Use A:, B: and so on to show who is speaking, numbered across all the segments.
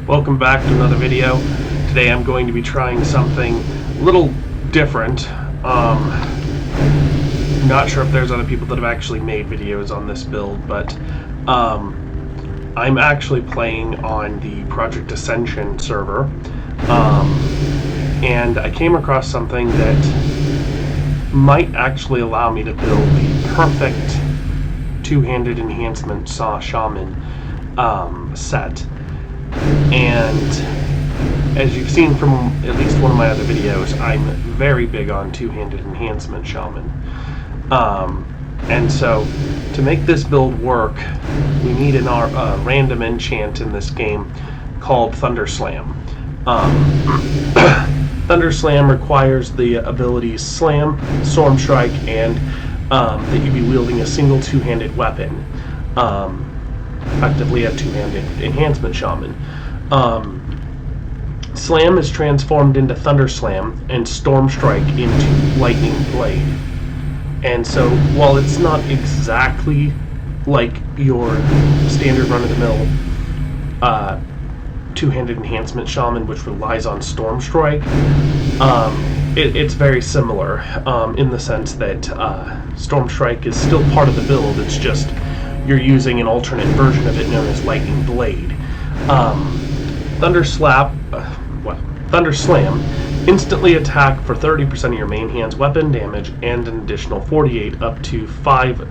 A: Welcome back to another video. Today I'm going to be trying something a little different. Not sure if there's other people that have actually made videos on this build, but I'm actually playing on the Project Ascension server, and I came across something that might actually allow me to build the perfect two-handed Enhancement Shaman set. And as you've seen from at least one of my other videos, I'm very big on two-handed Enhancement Shaman. And so to make this build work, we need a random enchant in this game called Thunder Slam. Thunder Slam requires the abilities Slam, Storm Strike, and that you be wielding a single two-handed weapon. Effectively a two-handed Enhancement Shaman. Slam is transformed into Thunder Slam and Storm Strike into Lightning Blade. And so while it's not exactly like your standard run-of-the-mill two-handed Enhancement Shaman, which relies on Storm Strike, it's very similar in the sense that Storm Strike is still part of the build. It's just you're using an alternate version of it known as Lightning Blade. Thunder Slam instantly attack for 30% of your main hand's weapon damage and an additional 48 up to 5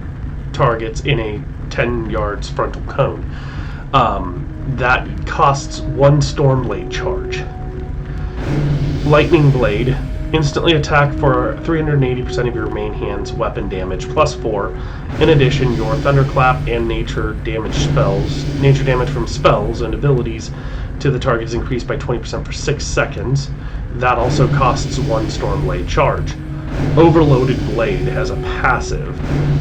A: targets in a 10 yards frontal cone. That costs 1 Storm Blade charge. Lightning Blade instantly attack for 380% of your main hand's weapon damage plus 4. In addition, your Thunderclap and nature damage from spells and abilities to the target is increased by 20% for 6 seconds. That also costs 1 Storm Blade charge. Overloaded Blade has a passive.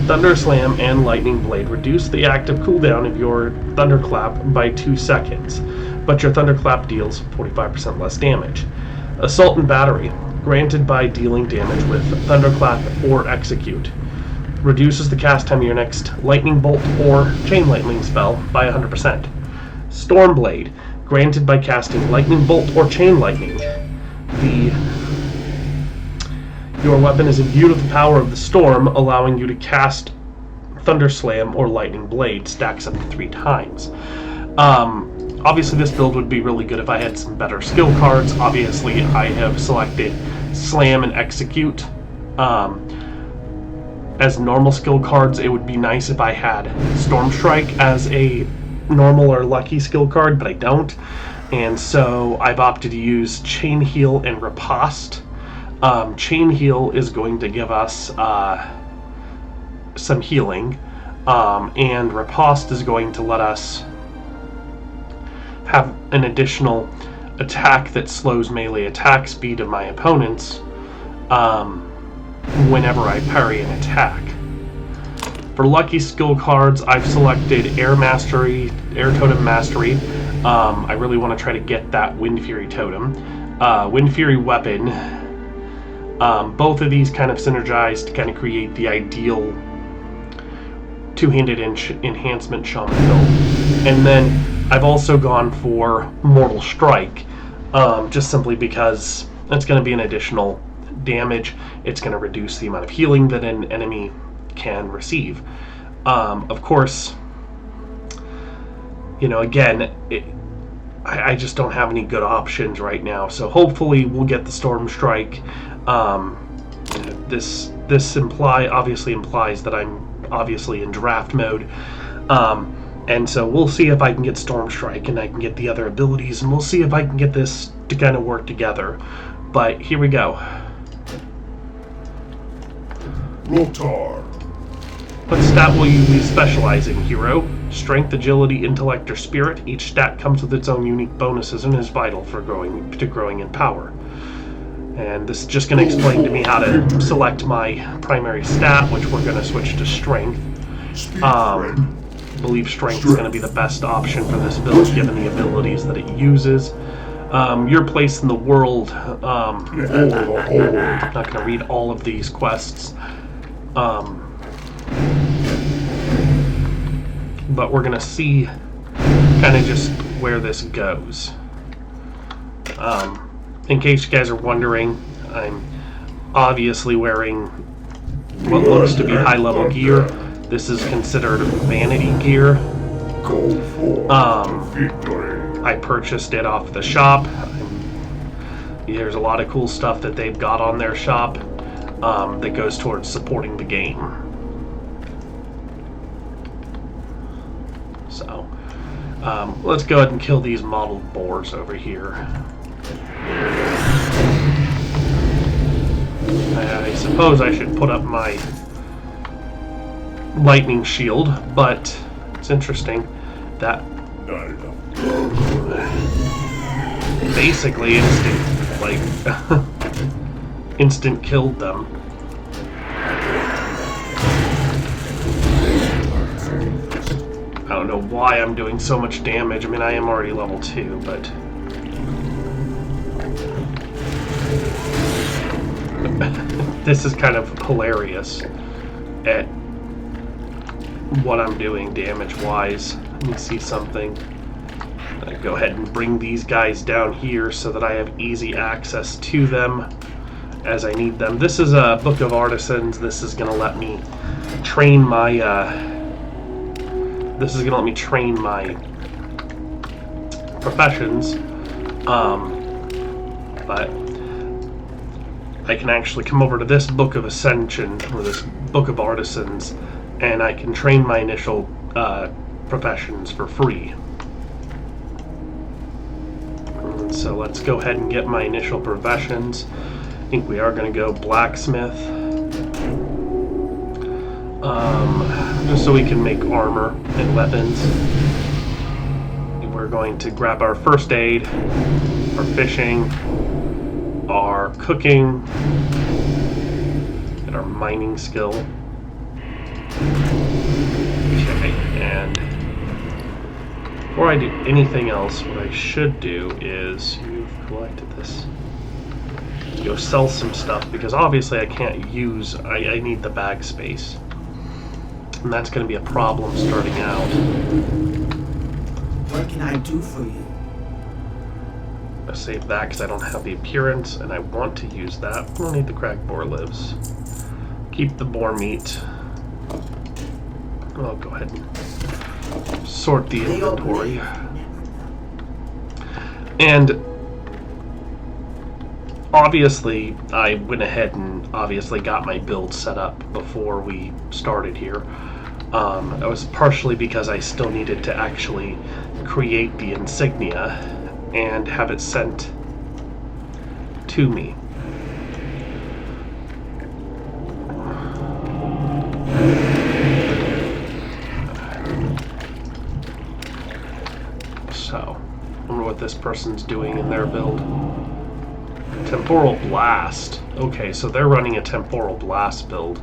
A: Thunder Slam and Lightning Blade reduce the active cooldown of your Thunderclap by 2 seconds, but your Thunderclap deals 45% less damage. Assault and Battery, granted by dealing damage with Thunderclap or Execute. Reduces the cast time of your next Lightning Bolt or Chain Lightning spell by 100%. Storm Blade, granted by casting Lightning Bolt or Chain Lightning. Your weapon is imbued with the power of the storm, allowing you to cast Thunder Slam or Lightning Blade, stacks up to 3 times. Obviously this build would be really good if I had some better skill cards. Obviously I have selected Slam and Execute as normal skill cards. It would be nice if I had Storm Strike as a normal or lucky skill card, but I don't. And so I've opted to use Chain Heal and Riposte. Chain Heal is going to give us some healing, and Riposte is going to let us have an additional attack that slows melee attack speed of my opponents whenever I parry an attack. For lucky skill cards, I've selected Air Totem Mastery. I really want to try to get that Wind Fury Totem. Wind Fury Weapon. Both of these kind of synergize to kind of create the ideal two-handed Enhancement Shaman build. And then I've also gone for Mortal Strike, just simply because it's going to be an additional damage. It's going to reduce the amount of healing that an enemy can receive. Of course, again, I just don't have any good options right now. So hopefully we'll get the Storm Strike. This obviously implies that I'm obviously in draft mode. And so we'll see if I can get Storm Strike and I can get the other abilities, and we'll see if I can get this to kind of work together. But here we go.
B: Rotar.
A: What stat will you be specializing, hero? Strength, agility, intellect, or spirit. Each stat comes with its own unique bonuses and is vital for growing in power. And this is just going to explain to me how to select my primary stat, which we're going to switch to strength. I believe strength is going to be the best option for this build, given the abilities that it uses. Your place in the world. I'm not going to read all of these quests. But we're going to see kind of just where this goes. In case you guys are wondering, I'm obviously wearing what looks to be high-level gear. This is considered vanity gear.
B: Go for victory.
A: I purchased it off the shop. There's a lot of cool stuff that they've got on their shop that goes towards supporting the game. So, let's go ahead and kill these modeled boars over here. I suppose I should put up my lightning shield, but it's interesting that basically instant killed them. I don't know why I'm doing so much damage. I mean, I am already level 2, but this is kind of hilarious at what I'm doing damage-wise. Let me see something. I go ahead and bring these guys down here so that I have easy access to them as I need them. This is a Book of Artisans. This is going to let me train my professions, but I can actually come over to this Book of Ascension, or this Book of Artisans, and I can train my initial professions for free. So let's go ahead and get my initial professions. I think we are going to go blacksmith, just so we can make armor and weapons. We're going to grab our first aid, our fishing, our cooking, and our mining skill. Okay, and before I do anything else, what I should do is, you've collected this, go sell some stuff, because obviously I can't use, I need the bag space. And that's going to be a problem starting out.
C: What can I do for you?
A: I'll save that because I don't have the appearance, and I want to use that. I don't need the cracked boar lives. Keep the boar meat. I'll go ahead and sort the inventory. And obviously, I went ahead and obviously got my build set up before we started here. That was partially because I still needed to actually create the insignia and have it sent to me. So, I wonder what this person's doing in their build. Temporal Blast. Okay, so they're running a Temporal Blast build.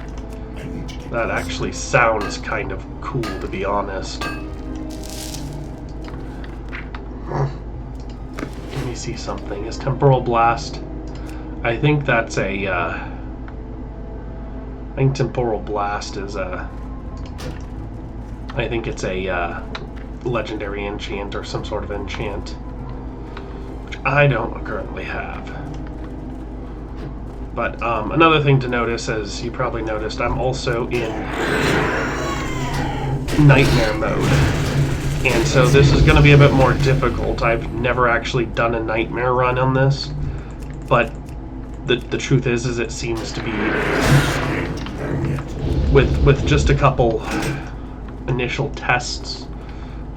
A: That actually sounds kind of cool, to be honest. Let me see something. Is Temporal Blast... I think that's a... I think Temporal Blast is a... I think it's a Legendary Enchant or some sort of enchant, which I don't currently have. But another thing to notice, as you probably noticed, I'm also in Nightmare mode. And so this is going to be a bit more difficult. I've never actually done a Nightmare run on this, but the truth is it seems to be, with just a couple initial tests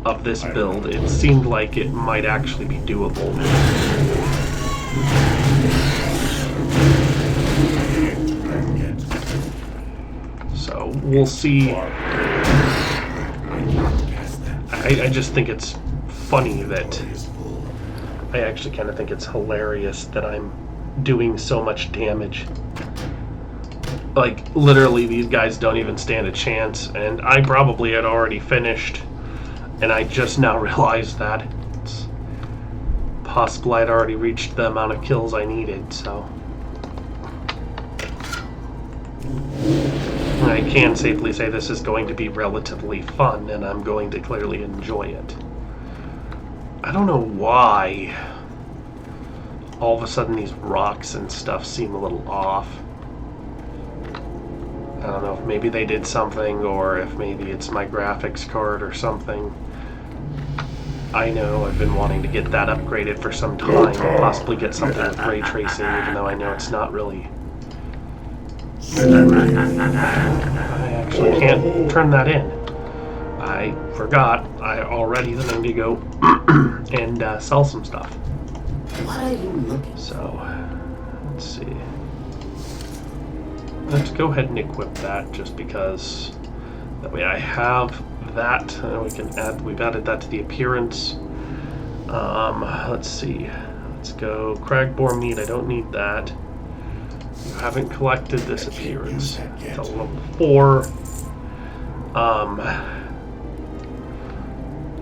A: of this build, it seemed like it might actually be doable. So we'll see. I just think it's funny that I actually kind of think it's hilarious that I'm doing so much damage. Like, literally, these guys don't even stand a chance, and I probably had already finished, and I just now realized that. It's possible I'd already reached the amount of kills I needed, so... I can safely say this is going to be relatively fun, and I'm going to clearly enjoy it. I don't know why all of a sudden these rocks and stuff seem a little off. I don't know if maybe they did something, or if maybe it's my graphics card or something. I know I've been wanting to get that upgraded for some time, and possibly get something with ray tracing, even though I know it's not really... I actually can't turn that in. I forgot already that I need to go and sell some stuff.
C: What are you looking?
A: So, let's see. Let's go ahead and equip that, just because that way I have that. We can add. We've added that to the appearance. Let's see. Let's go cragboar meat. I don't need that. You haven't collected this appearance until level 4.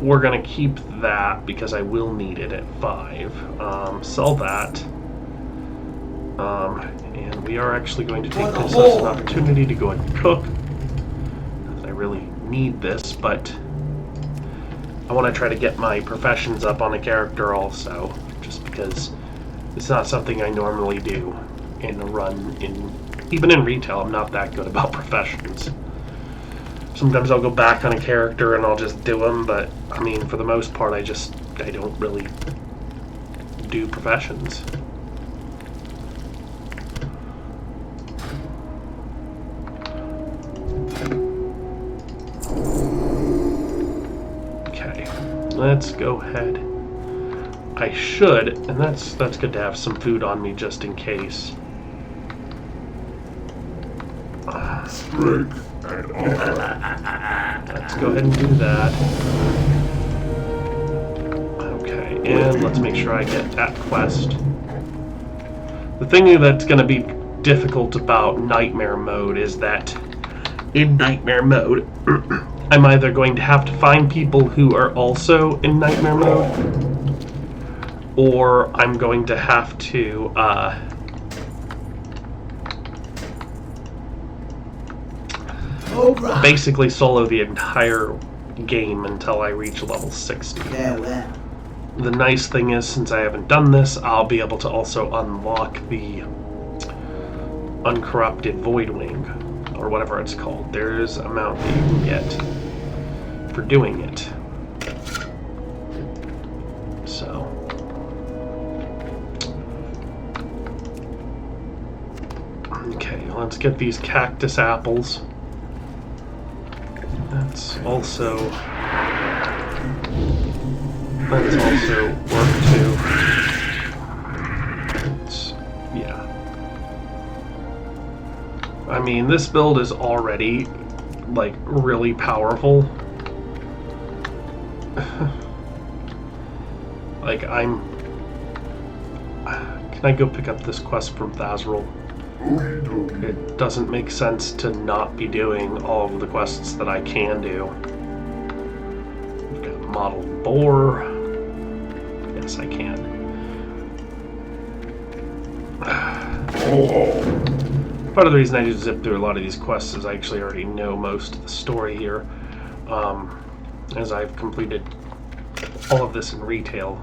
A: We're gonna keep that because I will need it at 5. Sell that. And we are actually going to take this as an opportunity to go and cook. Not that I really need this, but I want to try to get my professions up on a character also, just because it's not something I normally do in a run. Even in retail, I'm not that good about professions. Sometimes I'll go back on a character and I'll just do them, but I mean, for the most part, I don't really do professions. Okay, let's go ahead. I should, and that's good to have some food on me just in case.
B: Strength and honor.
A: Let's go ahead and do that. Okay, and let's make sure I get that quest. The thing that's going to be difficult about Nightmare Mode is that in Nightmare Mode, I'm either going to have to find people who are also in Nightmare Mode, or I'm going to have to basically solo the entire game until I reach level 60.
C: Farewell.
A: The nice thing is, since I haven't done this, I'll be able to also unlock the Uncorrupted Voidwing, or whatever it's called. There's a mount that you can get for doing it. So... okay, let's get these cactus apples. That's also work too. Yeah. I mean, this build is already like really powerful. Like can I go pick up this quest from Thazril? It doesn't make sense to not be doing all of the quests that I can do. We've got model boar. Yes, I can. Part of the reason I just zip through a lot of these quests is I actually already know most of the story here, as I've completed all of this in retail.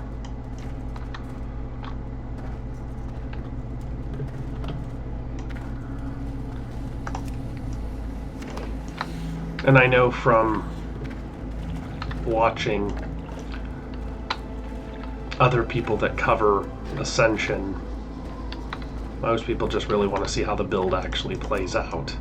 A: And I know from watching other people that cover Ascension, most people just really want to see how the build actually plays out.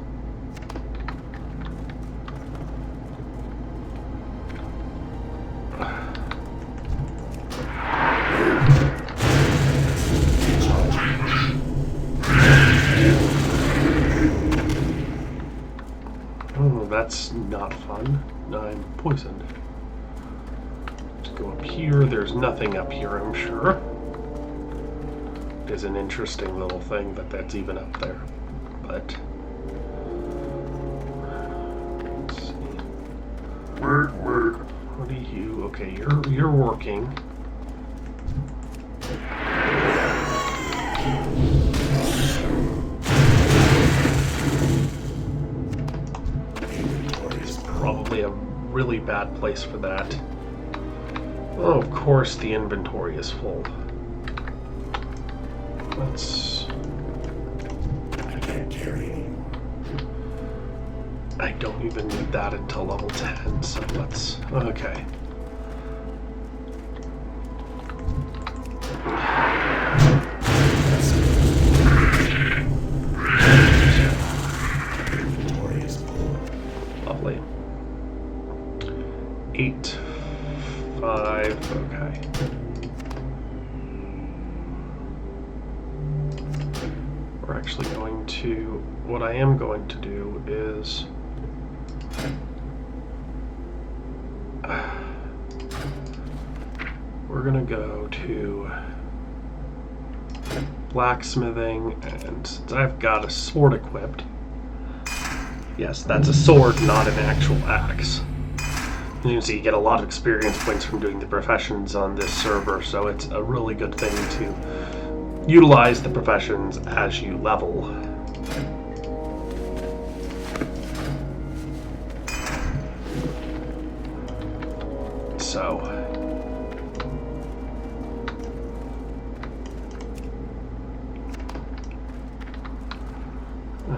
A: That's not fun. I'm poisoned. Let's go up here. There's nothing up here, I'm sure. There's an interesting little thing that's even up there. But let's see. What are you? Okay, you're working. Probably a really bad place for that. Oh, of course the inventory is full. let's...
B: I can't carry anymore.
A: I don't even need that until level 10, so let's... Okay. Lovely. 8, 5, okay. We're actually going to... What I am going to do is... We're gonna go to blacksmithing, and since I've got a sword equipped, yes, that's a sword, not an actual axe. You can see you get a lot of experience points from doing the professions on this server, so it's a really good thing to utilize the professions as you level. So,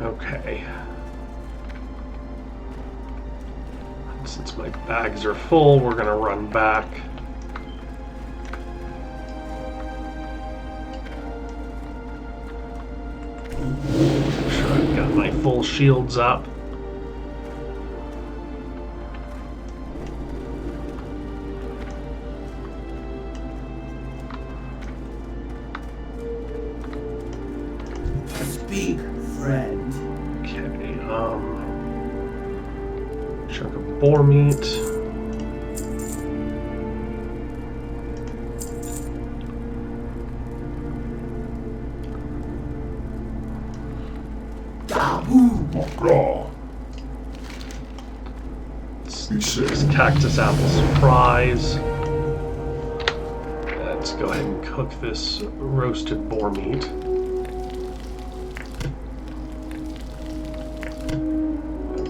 A: okay. Since my bags are full, we're gonna run back. Make sure I've got my full shields up.
C: Speak, friend.
A: Okay, chunk of boar meat.
B: Raw.
A: This cactus apple surprise. Let's go ahead and cook this roasted boar meat.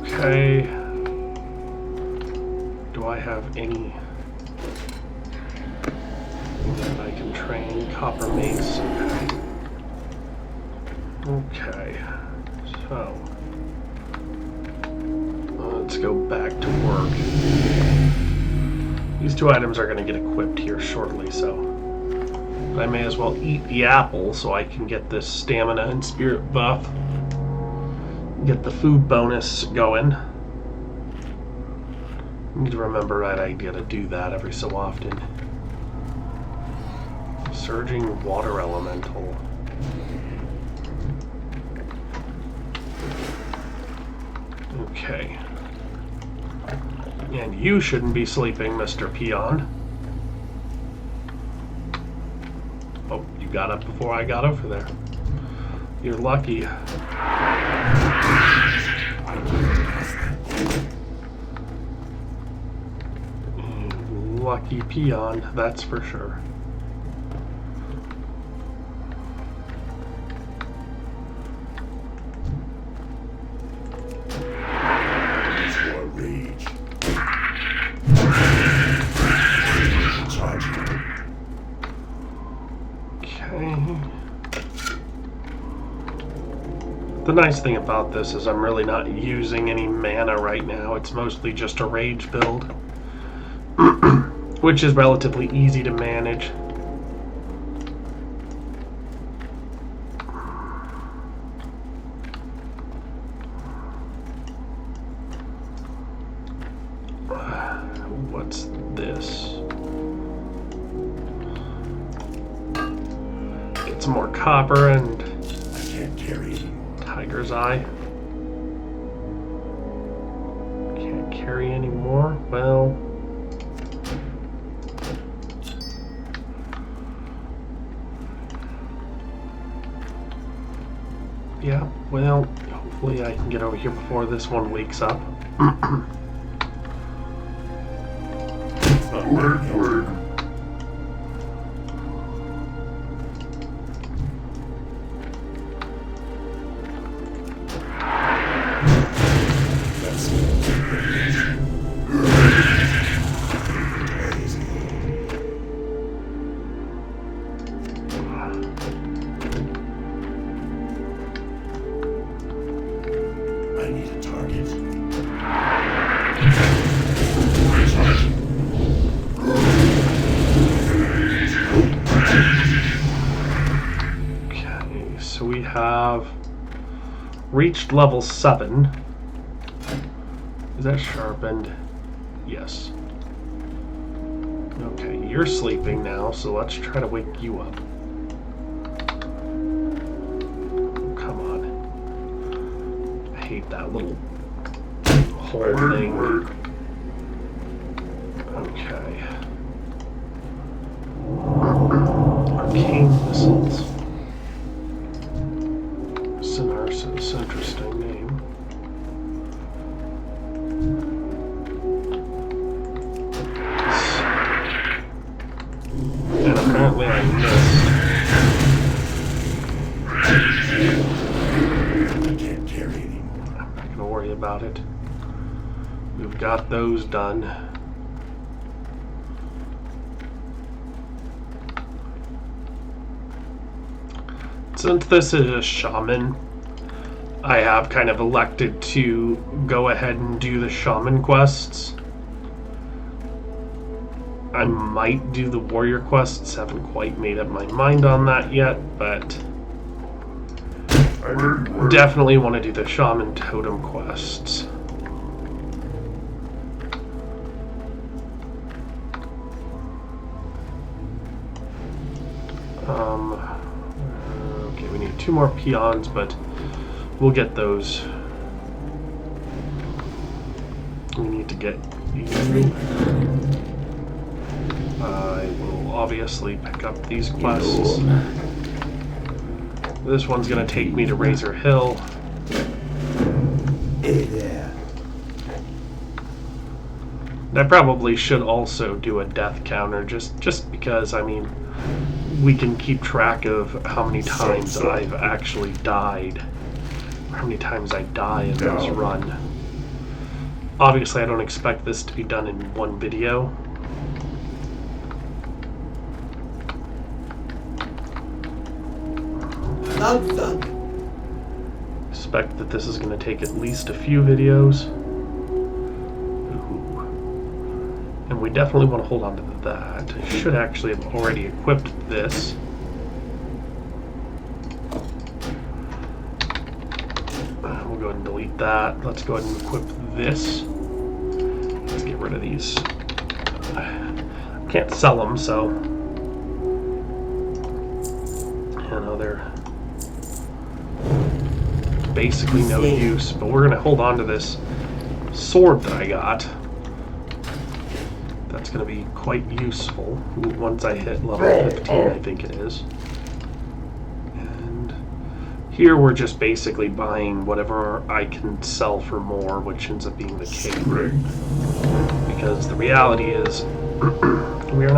A: Okay. Do I have any that I can train? Copper mace. Okay. So let's go back to work. These two items are going to get equipped here shortly, so I may as well eat the apple so I can get this stamina and spirit buff. Get the food bonus going. I need to remember that I gotta do that every so often. Surging water elemental. Okay. And you shouldn't be sleeping, Mr. Peon. Oh, you got up before I got over there. You're lucky. Lucky peon, that's for sure.
B: For rage. Charging.
A: Okay. The nice thing about this is I'm really not using any mana right now. It's mostly just a rage build, which is relatively easy to manage. What's this? Get some more copper and
B: I can't carry anymore.
A: Tiger's Eye. Can't carry anymore? Well... yeah, well, hopefully I can get over here before this one wakes up.
B: Word. target.
A: Okay, so we have reached level 7. Is that sharpened? Yes. Okay, you're sleeping now, so let's try to wake you up. Come on. I hate that little whole thing. Okay. Arcane missiles. Synarsis, interesting name. And apparently I missed.
B: I can't carry anymore.
A: I'm not gonna worry about it. We've got those done. Since this is a shaman, I have kind of elected to go ahead and do the shaman quests. I might do the warrior quests, haven't quite made up my mind on that yet, but definitely want to do the shaman totem quests. Okay, we need 2 more peons, but we'll get those. We need to get you. I will obviously pick up these quests. This one's going to take me to Razor Hill.
C: Hey there.
A: I probably should also do a death counter, just because, I mean, we can keep track of how many times I've actually died. Or how many times I die in this run. Obviously, I don't expect this to be done in one video. Expect that this is going to take at least a few videos. Ooh. And we definitely want to hold on to that. I should actually have already equipped this. We'll go ahead and delete that. Let's go ahead and equip this. Let's get rid of these. Can't sell them, so... You know, they're basically no use, but we're going to hold on to this sword that I got. That's going to be quite useful once I hit level 15, I think it is. And here we're just basically buying whatever I can sell for more, which ends up being the cave. Because the reality is, we're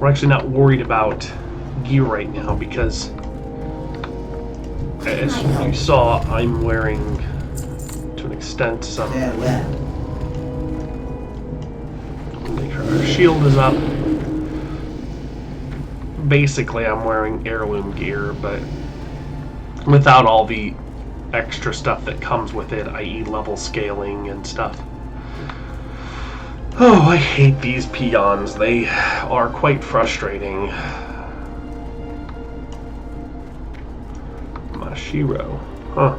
A: actually not worried about gear right now, because as you saw, I'm wearing, to an extent, some... Make sure our shield is up. Basically, I'm wearing heirloom gear, but without all the extra stuff that comes with it, i.e. level scaling and stuff. Oh, I hate these peons. They are quite frustrating. Mashiro. Huh.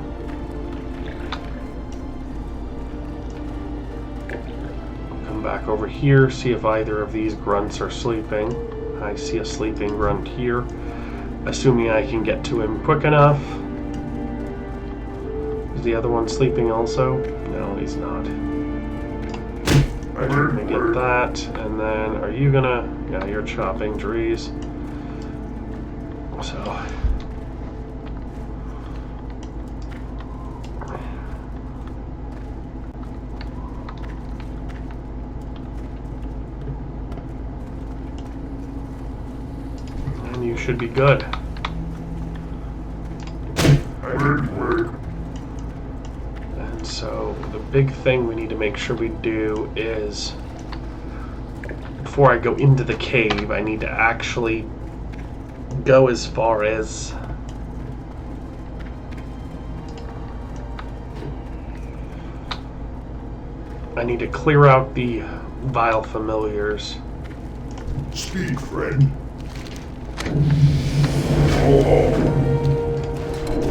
A: Come back over here, see if either of these grunts are sleeping. I see a sleeping grunt here. Assuming I can get to him quick enough. Is the other one sleeping also? No, he's not. Alright, let me get that, and then are you gonna... Yeah, you're chopping trees. So... And you should be good. And so the big thing we need to make sure we do is, before I go into the cave, I need to actually go as far as I need to clear out the vile familiars.
B: Speak, friend.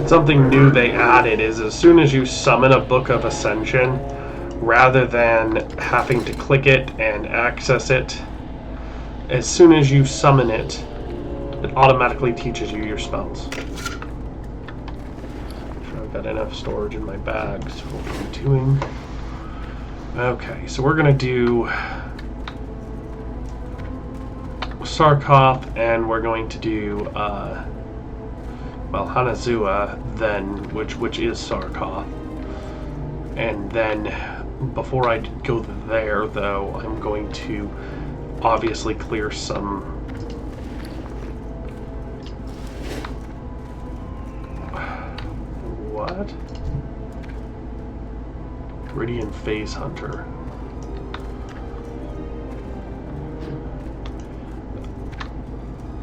A: Something new they added is as soon as you summon a Book of Ascension, rather than having to click it and access it, as soon as you summon it, it automatically teaches you your spells. I've got enough storage in my bags for what I'm doing. Okay, so we're going to do Sarkoth, and we're going to do Hanazua then, which is Sarkoth. And then before I go there, though, I'm going to obviously clear some what? Radiant Phase Hunter.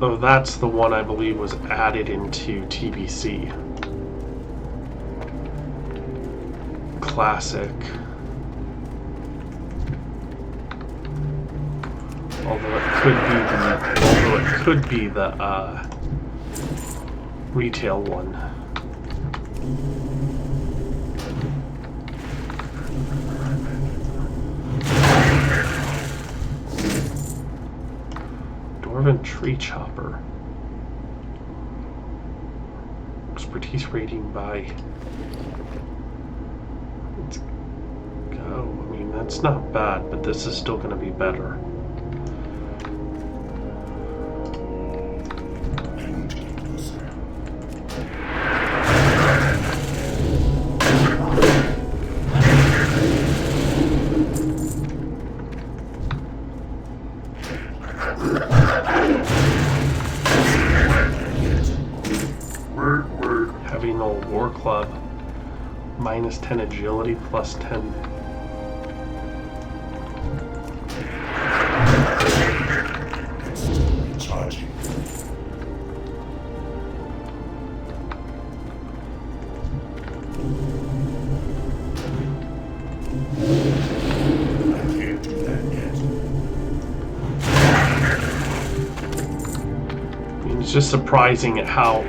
A: Oh, that's the one I believe was added into TBC. Classic. Although it could be the retail one. Dwarven Tree Chopper. Expertise rating by... Let's go. I mean, that's not bad, but this is still going to be better. Heavy Knoll War Club. Minus 10 agility, plus 10.
B: Charging. I can't do that yet.
A: I mean, it's just surprising at how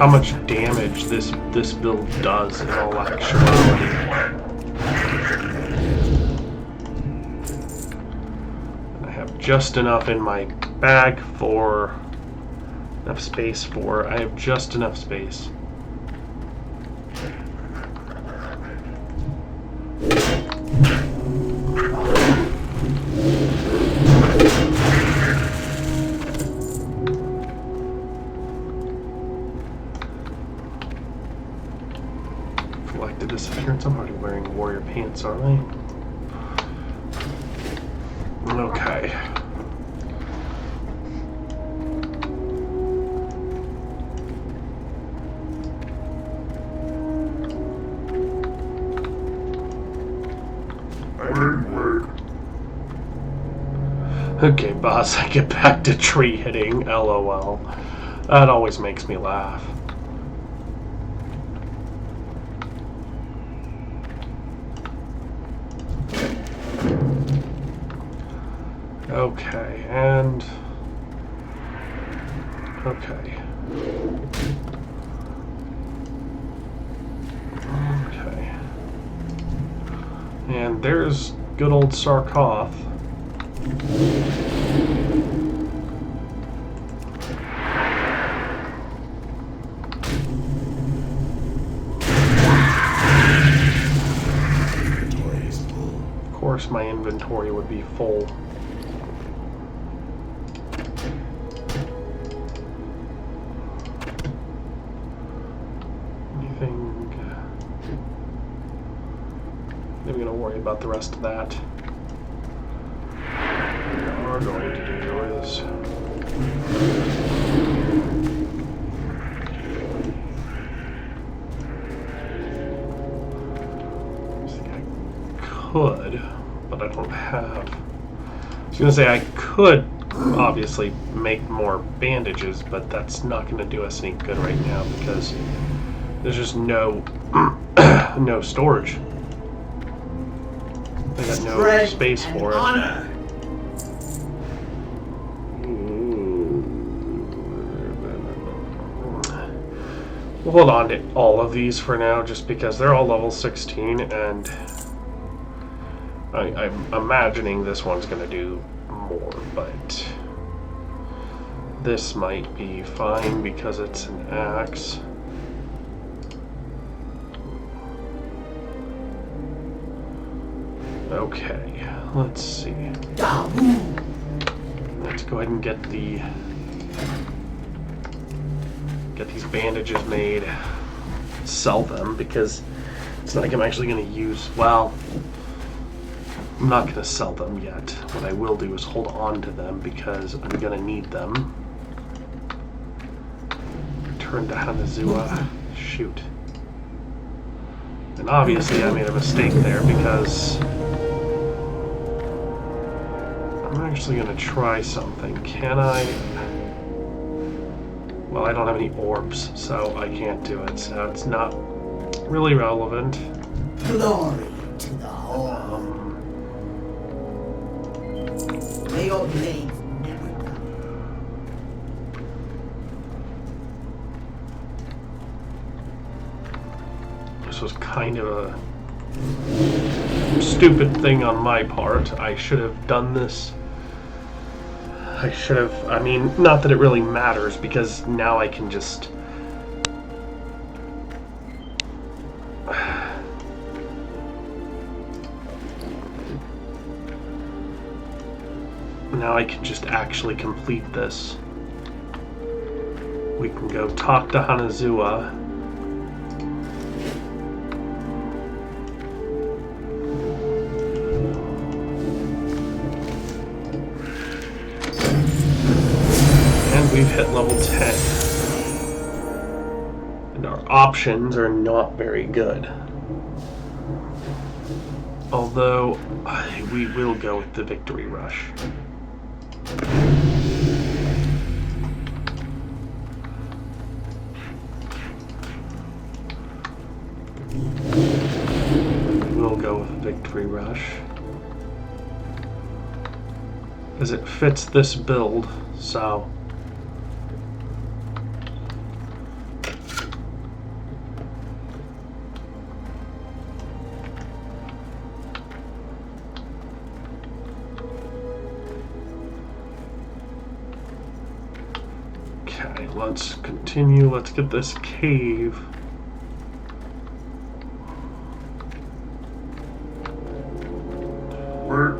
A: much damage this build does in all actuality. And I have just enough in my bag for enough space for. I have just enough space. Disappearance. I'm already wearing warrior pants, aren't I? Okay. Okay, boss, I get back to tree hitting. LOL. That always makes me laugh. Okay, and... Okay. Okay. And there's good old Sarkoth.
B: Inventory is full.
A: Of course my inventory would be full. I'm going to worry about the rest of that. What we are going to do is... I could, but I don't have... I was going to say I could obviously make more bandages, but that's not going to do us any good right now because there's just no no storage. I got no
C: Strength
A: space
C: and
A: for it.
C: honor.
A: We'll hold on to all of these for now, just because they're all level 16, and I'm imagining this one's going to do more, but this might be fine because it's an axe. Okay, let's see. Let's go ahead and get these bandages made. Sell them, because it's not like I'm actually going to use. Well, I'm not going to sell them yet. What I will do is hold on to them because I'm going to need them. Return to Hanazuwa. Shoot. And obviously I made a mistake there because I'm actually going to try something. Can I? Well, I don't have any orbs, so I can't do it. So it's not really relevant.
C: Glory to the whole. May your blade never die.
A: This was kind of a stupid thing on my part. I should have done this. I mean, not that it really matters, because now I can just... Now I can just actually complete this. We can go talk to Hanazuwa. And we've hit level 10. And our options are not very good. Although, we will go with the Victory Rush. We'll go with Victory Rush, as it fits this build, so okay, let's continue. Let's get this cave.
B: Work.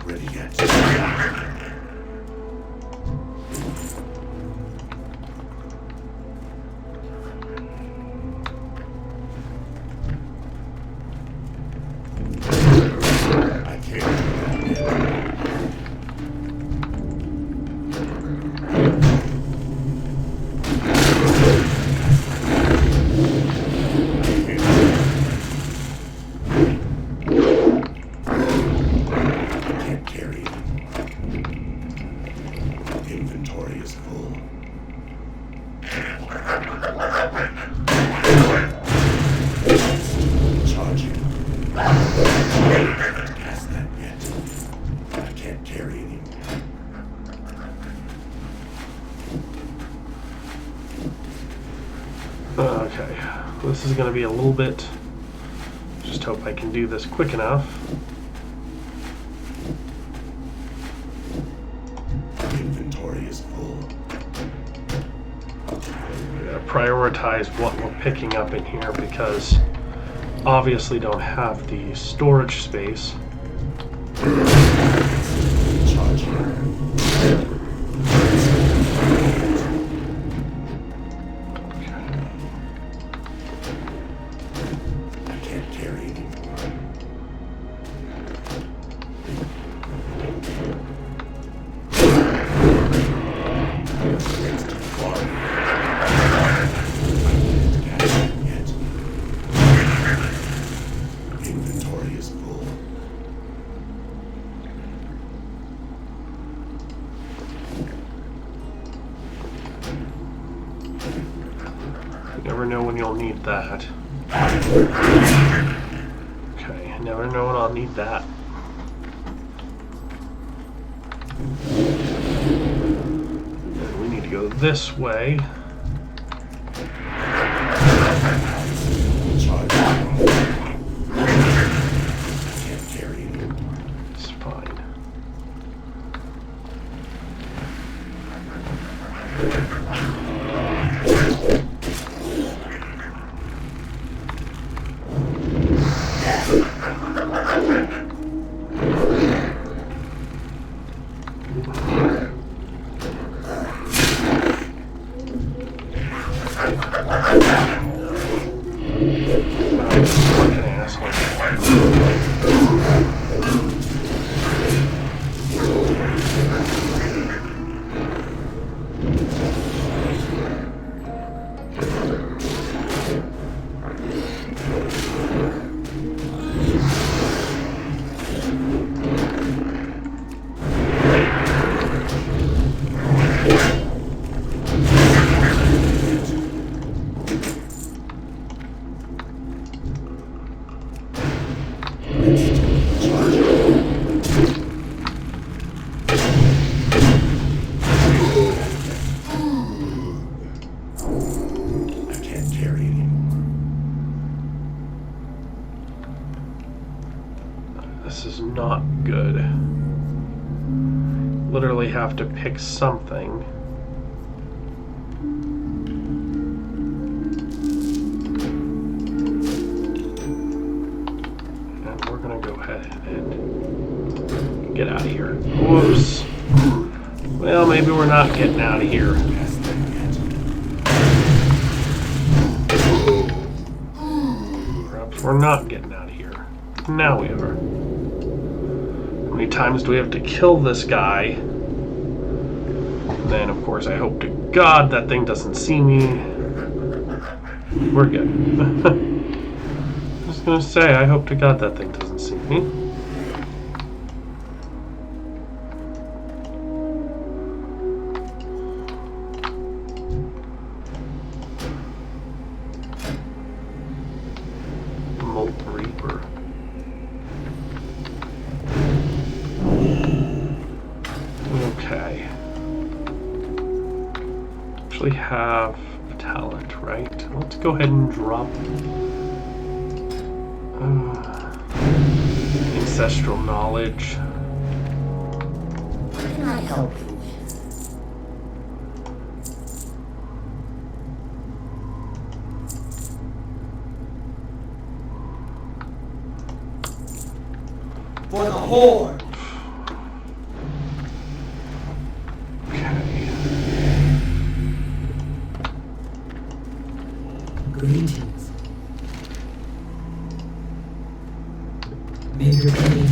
B: Ready yet? I can't. Can't carry it. Inventory is full. Charging. Past that yet. I can't carry anymore.
A: Okay, this is going to be a little bit. Just hope I can do this quick enough.
B: Inventory is full.
A: We gotta prioritize what we're picking up in here because obviously don't have the storage space.
B: Charging. I can't carry anymore. It's too far. Yet. Inventory is full.
A: never know when you'll need that. Okay, never know when I'll need that. And we need to go this way. It's fine. Fucking asshole. This is not good. Literally have to pick something. And we're gonna go ahead and get out of here. Whoops. Well, maybe we're not getting out of here. Perhaps we're not getting out of here. Now we are. How many times do we have to kill this guy? And then, of course, I hope to God that thing doesn't see me. We're good. I was gonna say, I hope to God that thing doesn't see me. Molten Reaper. Okay. Actually have a talent, right? Let's go ahead and drop ancestral knowledge.
C: What can I help you with? For the Horde!
A: Okay.
C: Greetings. Major pain.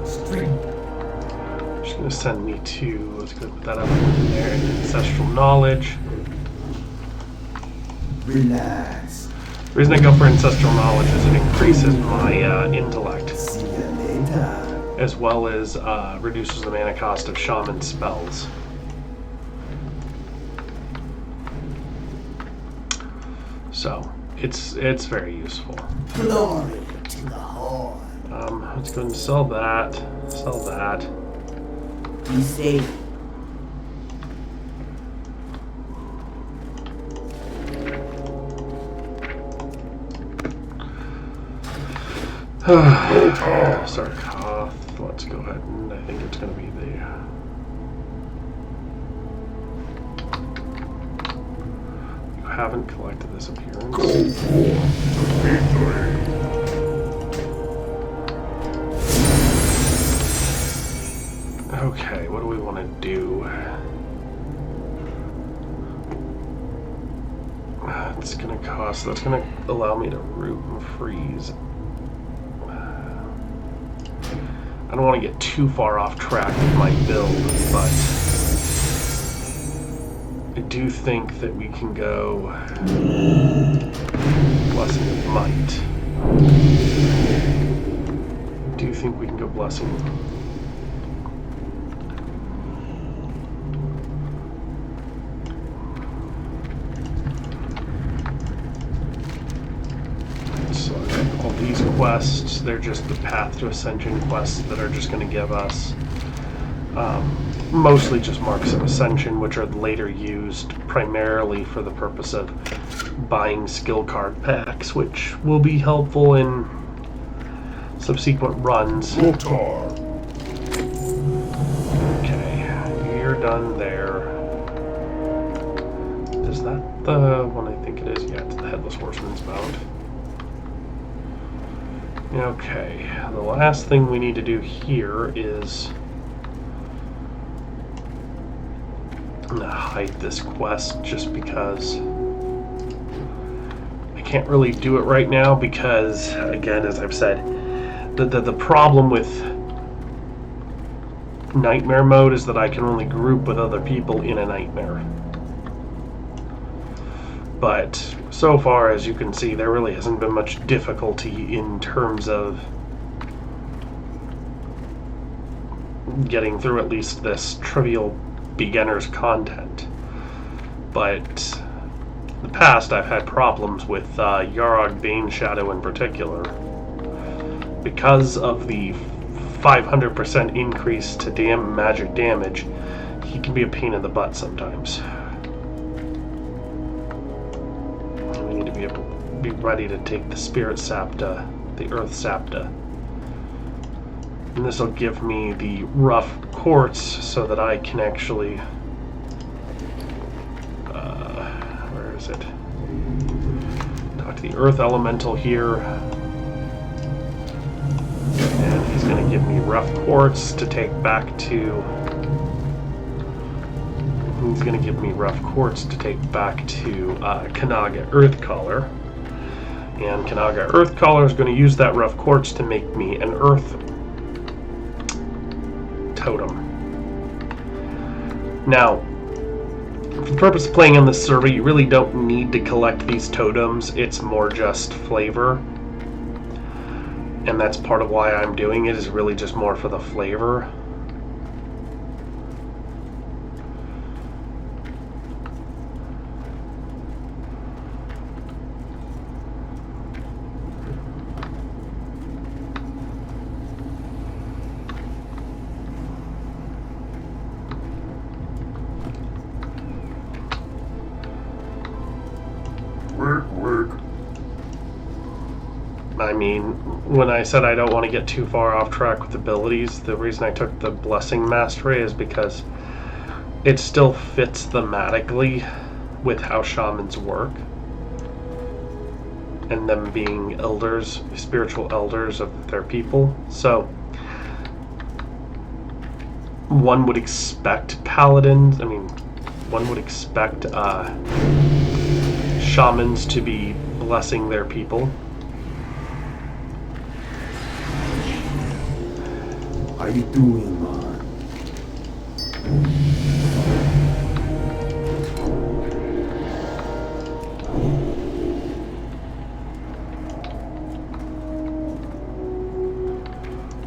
C: Strength.
A: Just gonna send me to, let's go put that up in there, ancestral knowledge.
B: Relax.
A: The reason I go for ancestral knowledge is it increases my intellect,
B: See you later.
A: as well as reduces the mana cost of shaman spells. So it's very useful.
C: Glory to the Horde.
A: Let's go and sell that. Sell that.
C: Be safe.
A: Sarkoth. Let's go ahead and I think it's going to be the. You haven't collected this appearance. Okay, what do we want to do? It's going to cost. That's going to allow me to root and freeze. I don't want to get too far off track with my build, but I do think that we can go Blessing of Might. I do think we can go Blessing. quests. They're just the Path to Ascension quests that are just going to give us mostly just Marks of Ascension, which are later used primarily for the purpose of buying skill card packs, which will be helpful in subsequent runs.
B: Lotar.
A: Okay, you're done there. Is that the one I think it is? Yeah, it's the Headless Horseman's Mount. Okay, the last thing we need to do here is... I'm going to hide this quest just because I can't really do it right now because, again, as I've said, the problem with Nightmare mode is that I can only group with other people in a Nightmare. But so far, as you can see, there really hasn't been much difficulty in terms of getting through at least this trivial beginner's content. But in the past, I've had problems with Yarog Baneshadow in particular. Because of the 500% increase to magic damage, he can be a pain in the butt sometimes. We need to be able to be ready to take the Spirit Sapta, the Earth Sapta. And this will give me the rough quartz so that I can actually... where is it? Talk to the Earth Elemental here. And he's going to give me rough quartz to take back to... He's going to give me rough quartz to take back to Kanaga Earthcaller. And Kanaga Earthcaller is going to use that rough quartz to make me an Earth totem. Now, for the purpose of playing on this server, you really don't need to collect these totems. It's more just flavor. And that's part of why I'm doing it, is really just more for the flavor. I mean, when I said I don't want to get too far off track with abilities, the reason I took the Blessing Mastery is because it still fits thematically with how shamans work. And them being elders, spiritual elders of their people. So, one would expect paladins, one would expect shamans to be blessing their people.
B: How you doing, man?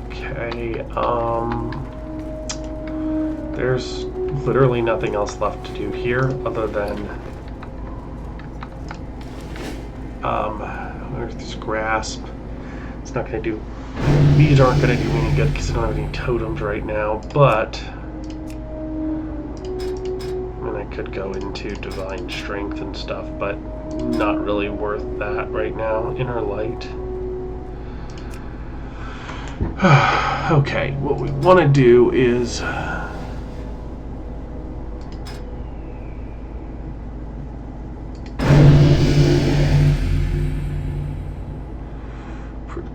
A: Okay, there's literally nothing else left to do here other than there's this grasp. It's not going to do... These aren't going to do me any good because I don't have any totems right now, but... I could go into Divine Strength and stuff, but not really worth that right now. Inner Light. Okay, what we want to do is...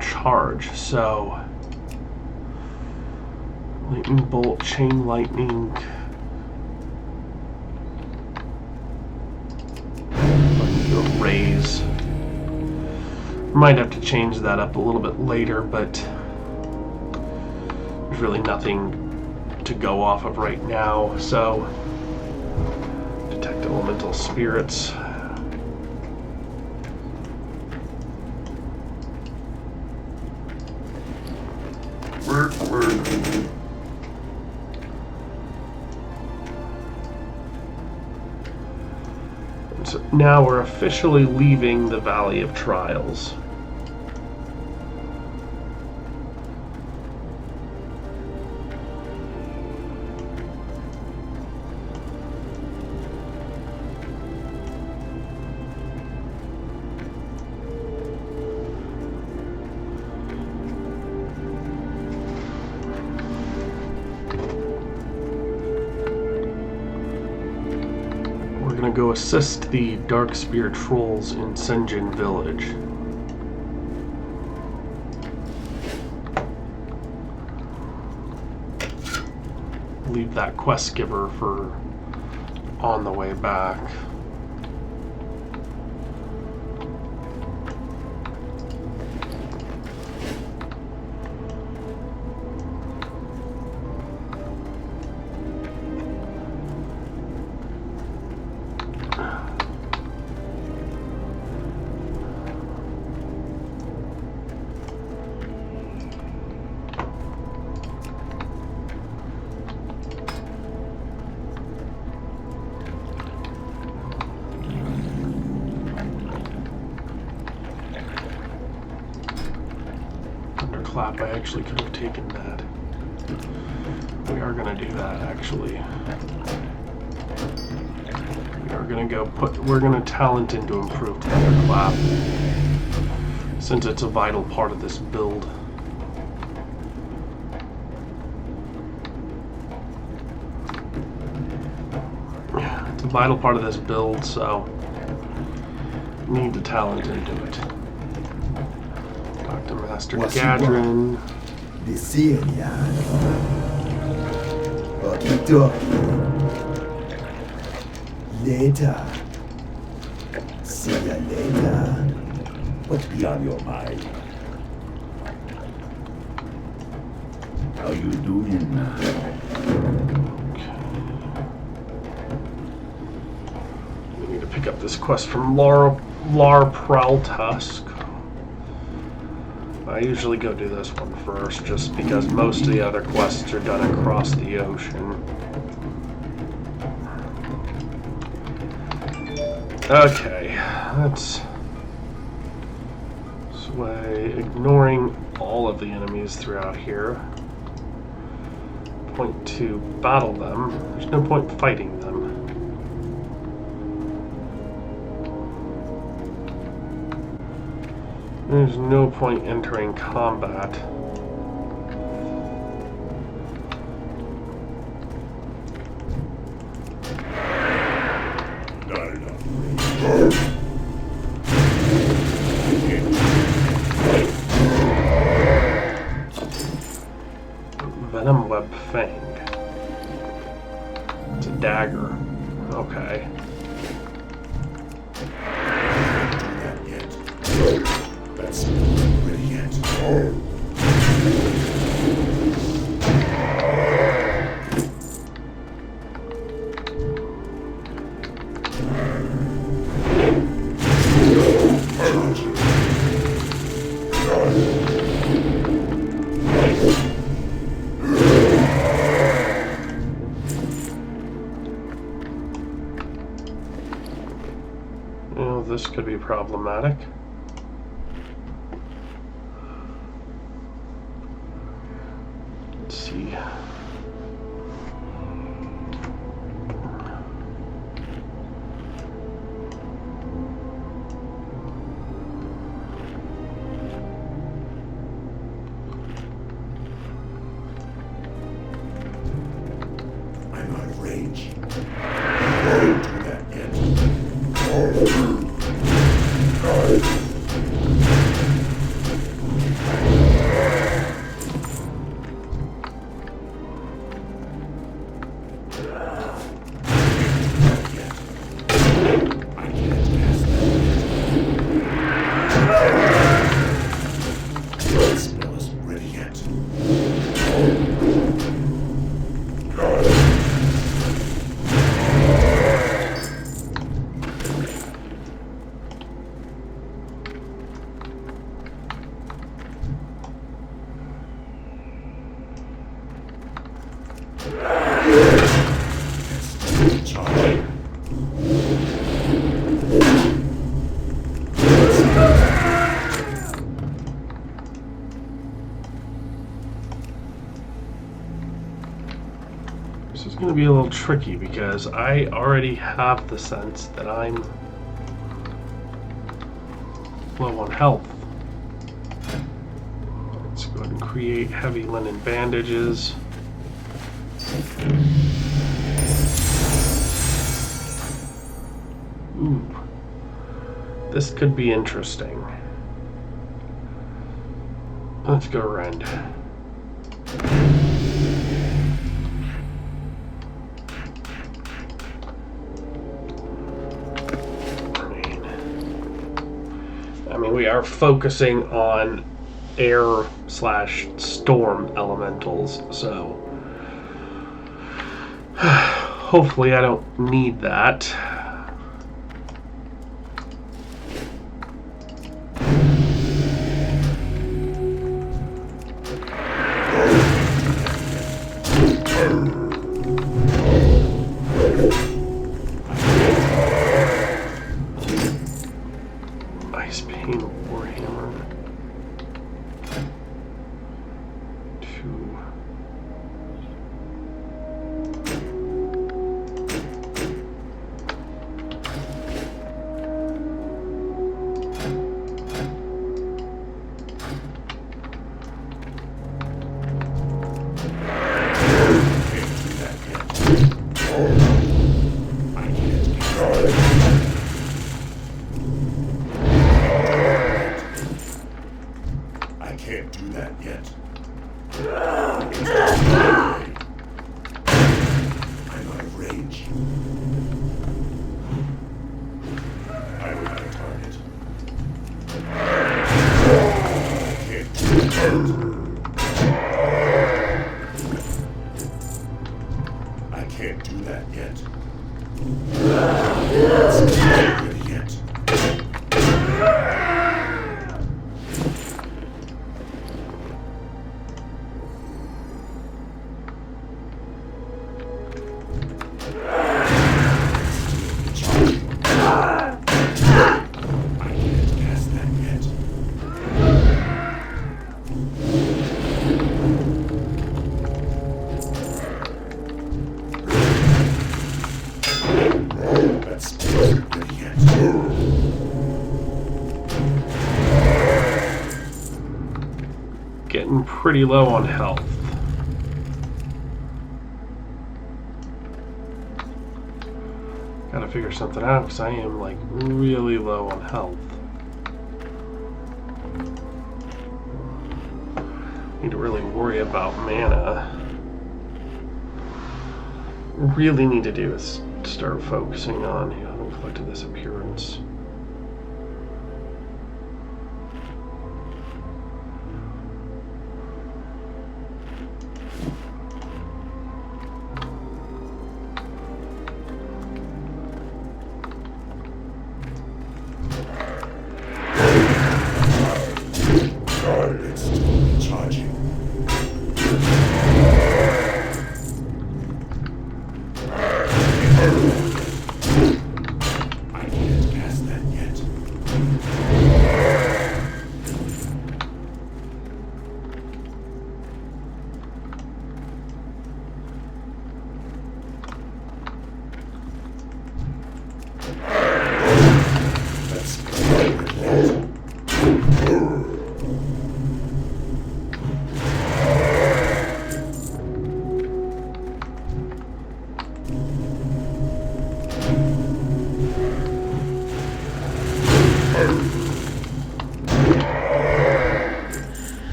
A: charge, so lightning bolt, chain lightning, raise. Might have to change that up a little bit later, but there's really nothing to go off of right now. So detect elemental spirits. So now we're officially leaving the Valley of Trials. go assist the Dark Spear Trolls in Senjin Village. Leave that quest giver for on the way back. I actually could have taken that. We are going to do that actually. We are going to go we're going to talent into improved thunderclap since it's a vital part of this build. It's a vital part of this build, so need to talent into it. Master Gadrin.
B: Ascension. Poquito. Later. See ya later. What's beyond your mind? How you doing?
A: Okay. We need to pick up this quest from Lar Prowltusk. I usually go do this one first, just because most of the other quests are done across the ocean. Okay, let's sway, ignoring all of the enemies throughout here. Point to battle them. There's no point fighting them. There's no point entering combat. Venom Web Fang. It's a dagger. Okay.
B: That's brilliant.
A: Well, this could be problematic. Let's see.
B: I'm out of range. Go to that end.
A: This is going to be a little tricky because I already have the sense that I'm low on health. Let's go ahead and create heavy linen bandages. This could be interesting. Let's go rend. I mean, we are focusing on air/storm elementals, so hopefully I don't need that. Ice Pain Warhammer. 2. Getting pretty low on health. Gotta figure something out because I am like really low on health. Need to really worry about mana. Really need to do is start focusing on, you haven't collected this appearance.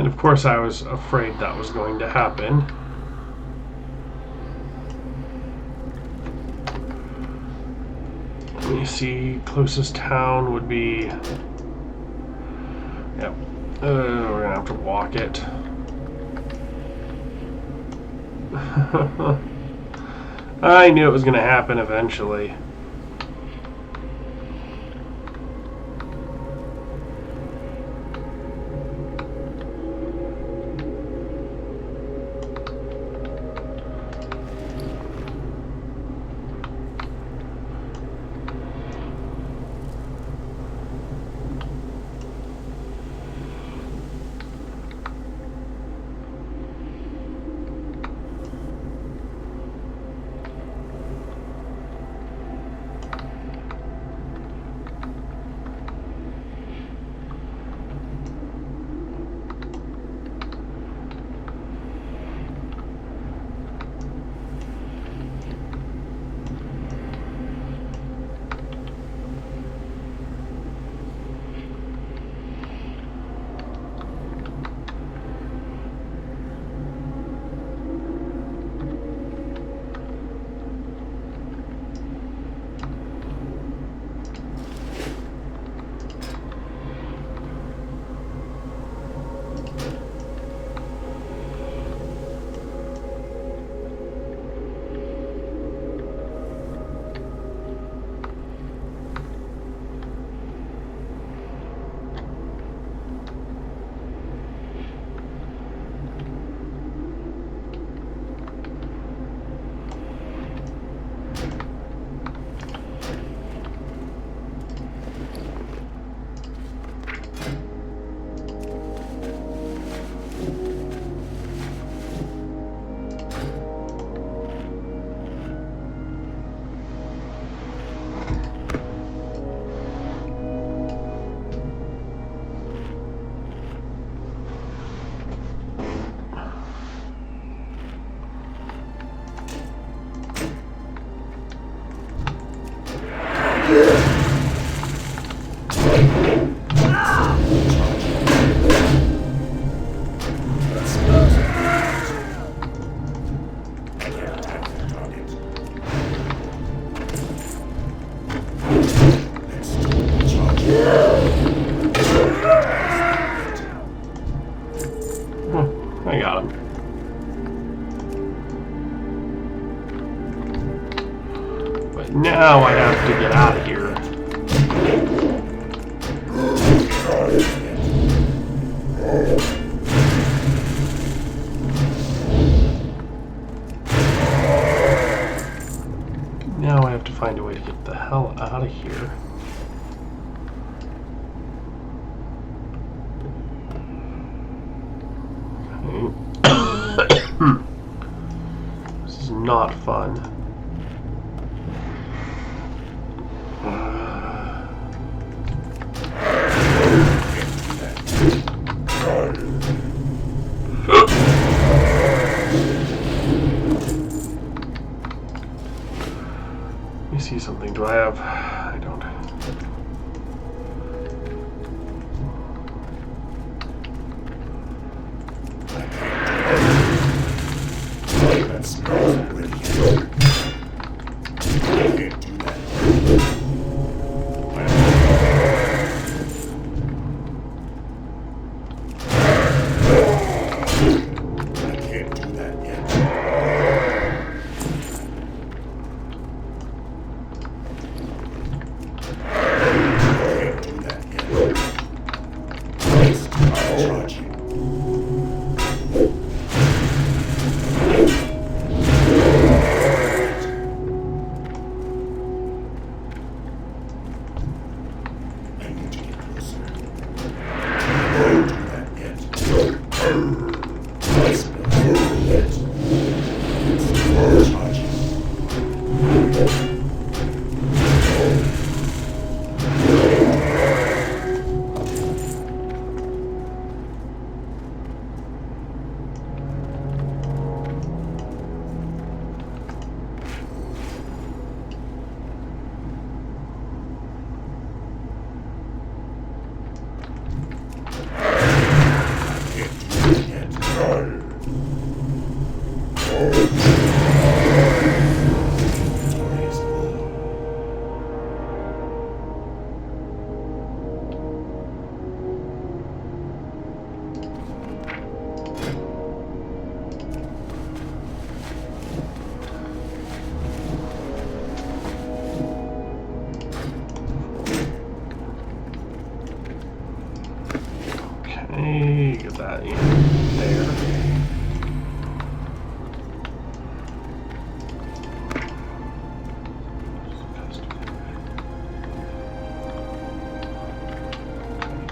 A: Of course, I was afraid that was going to happen. Let me see, closest town would be... Yep, we're gonna have to walk it. I knew it was gonna happen eventually. I got him. But now I have to get out of here. Now I have to find a way to get the hell out of here. This is not fun. Let me see something. Do I have... I don't. Okay, get that in there.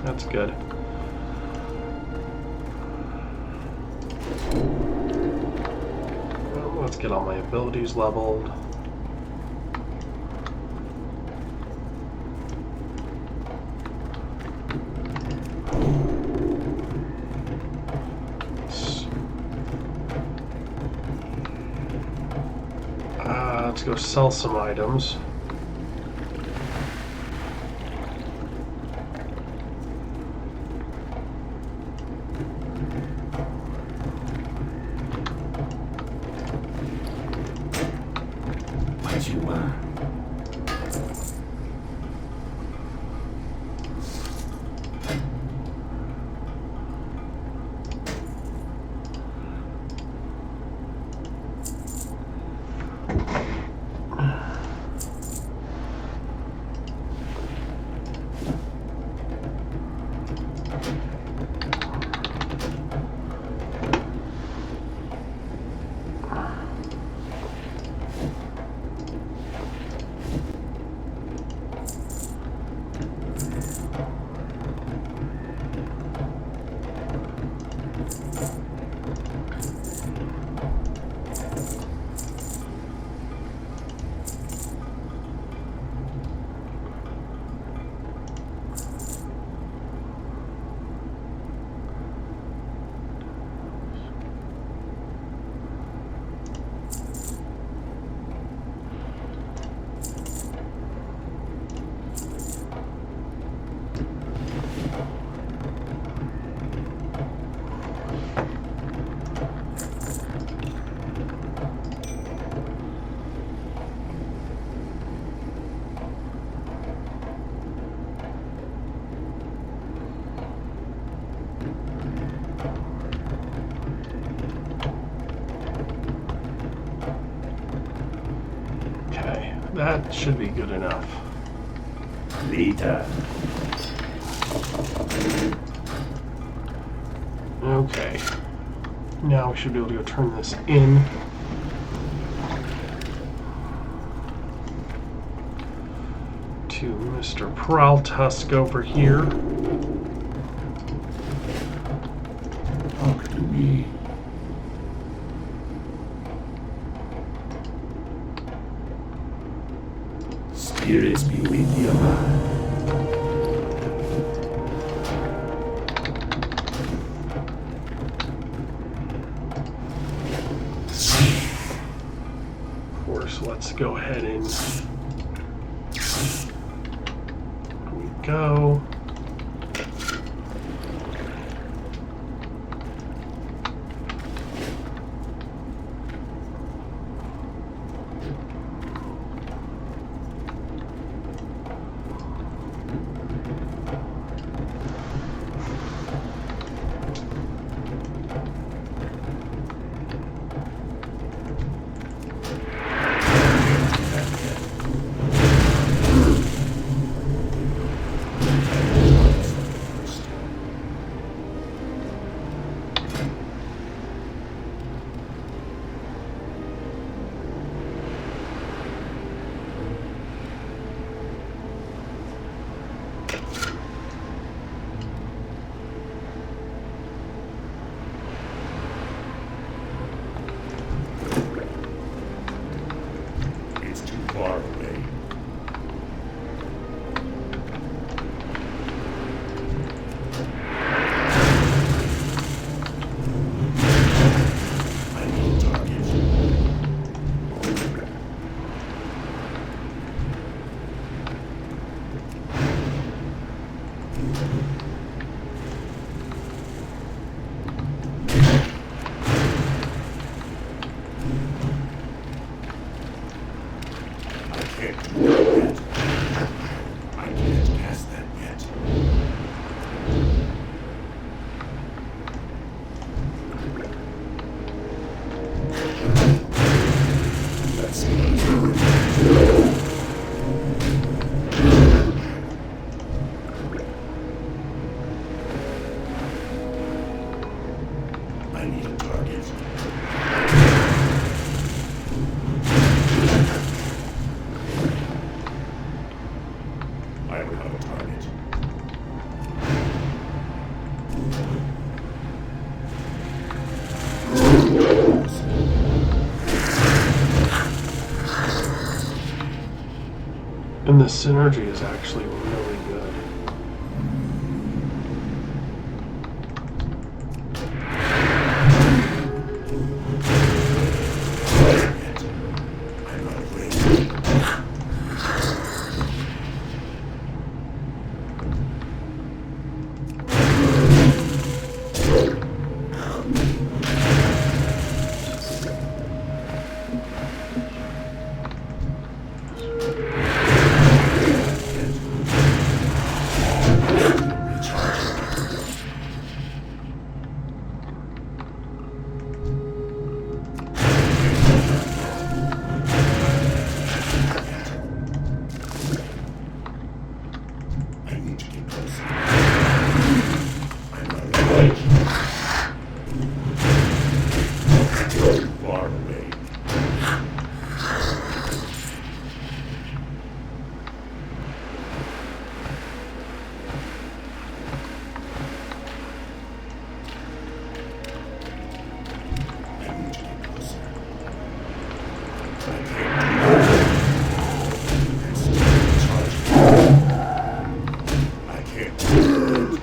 A: That's good. Well, let's get all my abilities leveled. Let's go sell some items.
B: What you want?
A: that should be good enough.
B: Later.
A: Okay. Now we should be able to go turn this in. To Mr. Praltusk over here.
B: Talk to me. Spirits be with you, man.
A: Of course, let's go ahead and there we go.
B: It's too far away. I need a target. I can't do that yet. I can't pass that yet. Let's I need a target. I don't have a target.
A: And the synergy is actually really good.
B: I'm not afraid. I need to get closer. I'm not afraid. Too far away. I need to get closer. I can't do that. I'm still charging. I can't do it.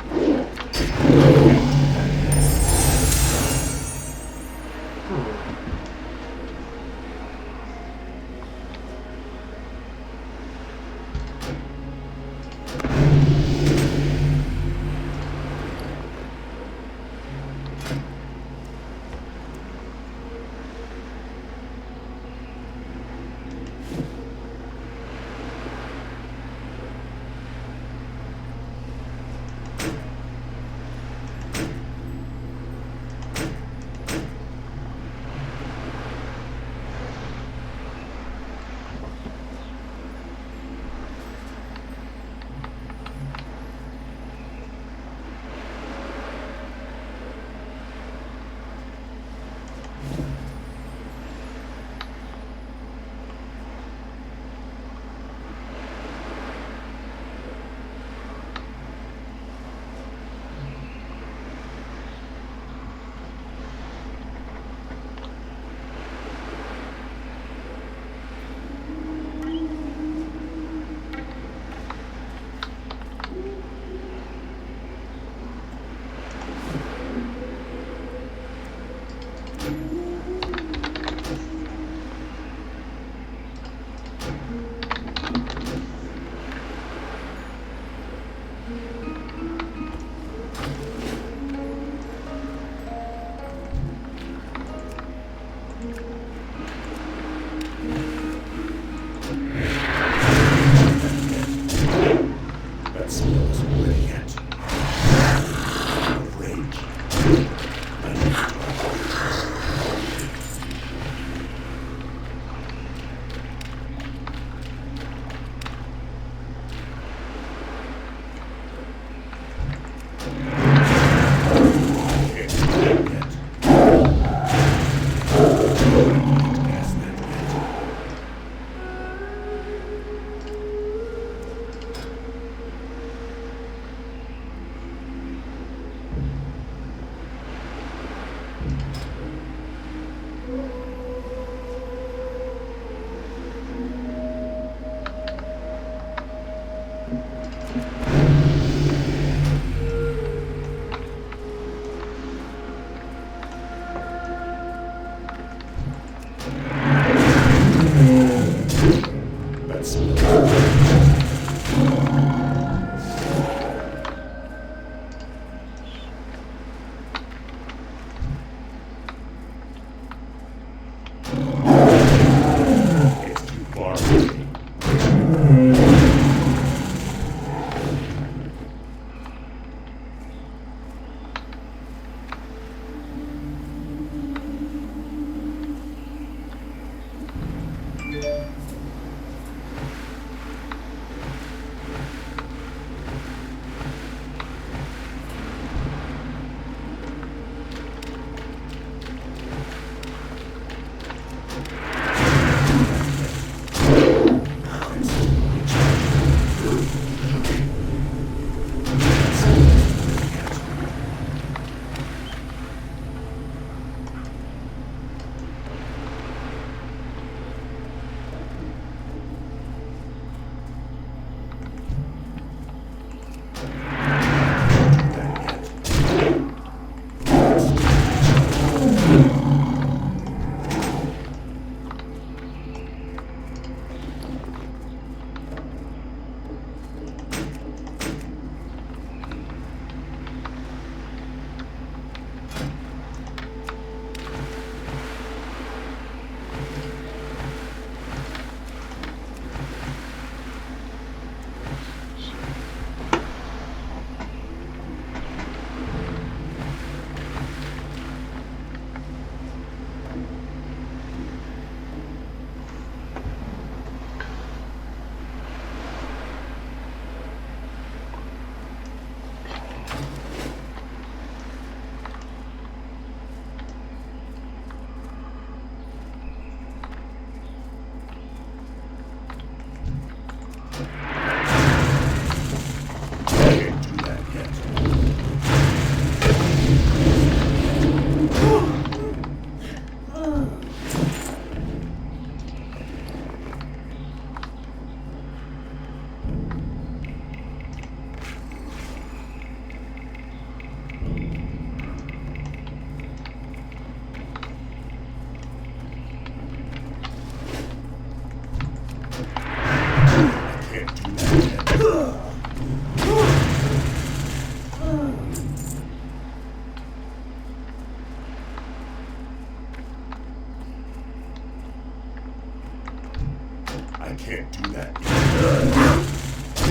B: can't do that.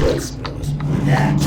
B: That smell is that.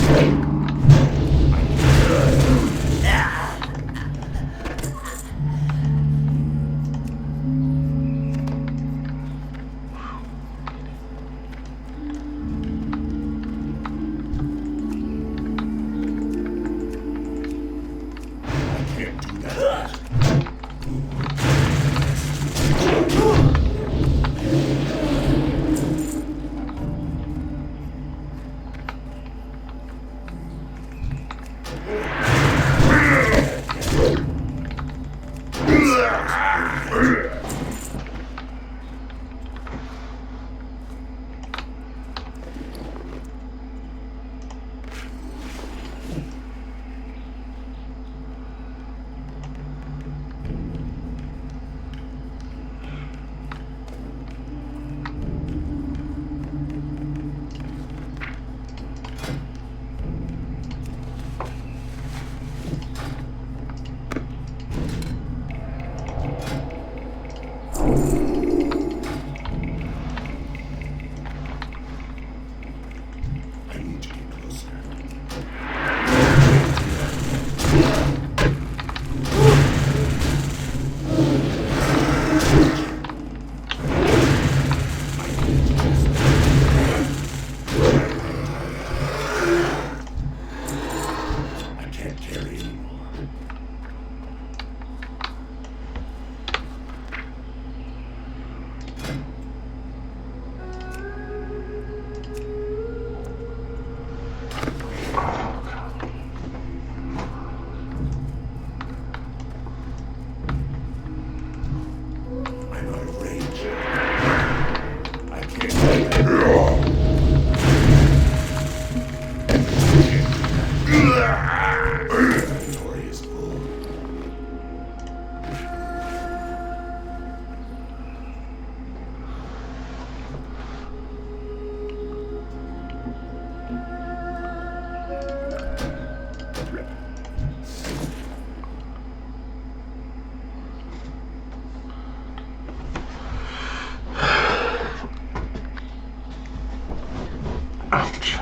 A: Ouch.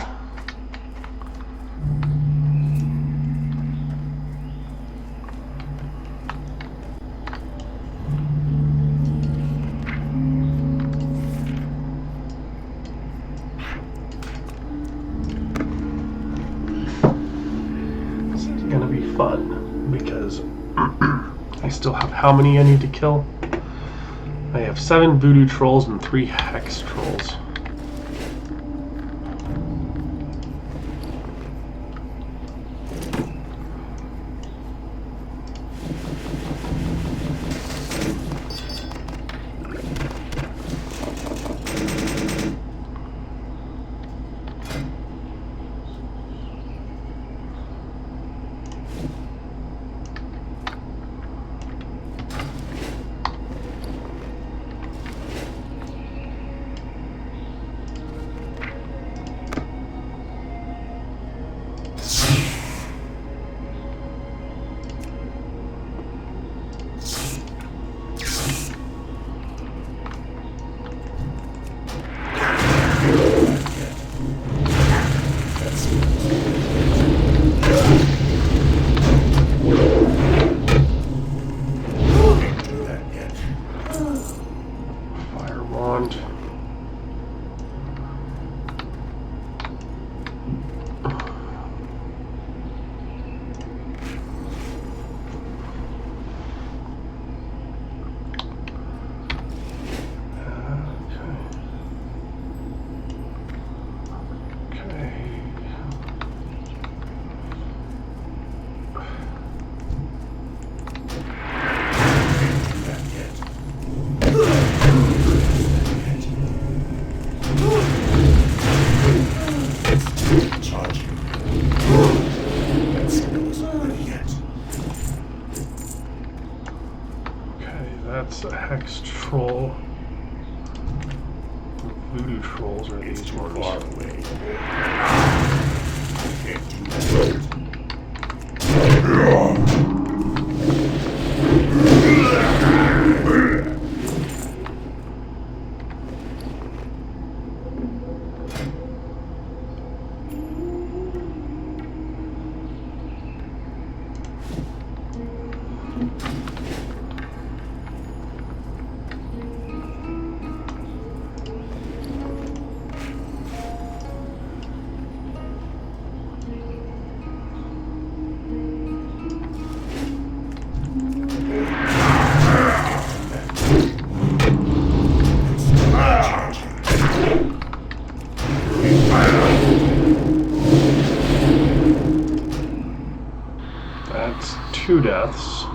A: This is gonna be fun because I still have how many I need to kill? I have 7 voodoo trolls and 3 hex trolls. Fire wand. That's a hex troll. Voodoo trolls are these ones.
B: Far away. Can't do that.
A: That's 2 deaths.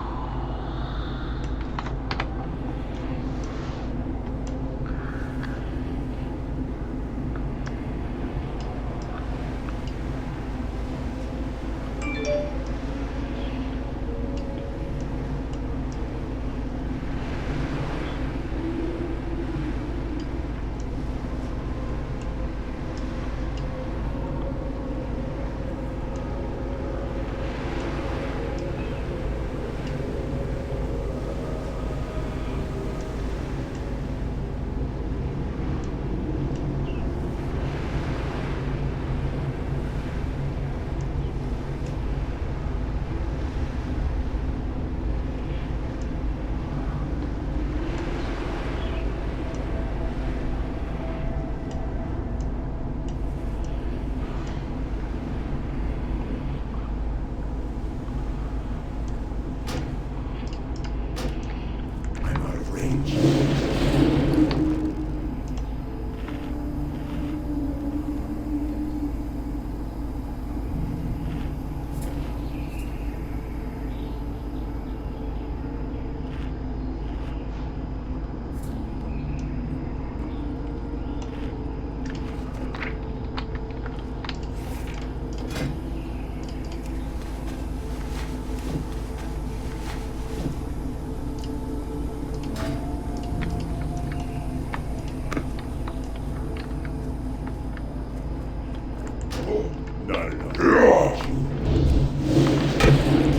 B: Not enough.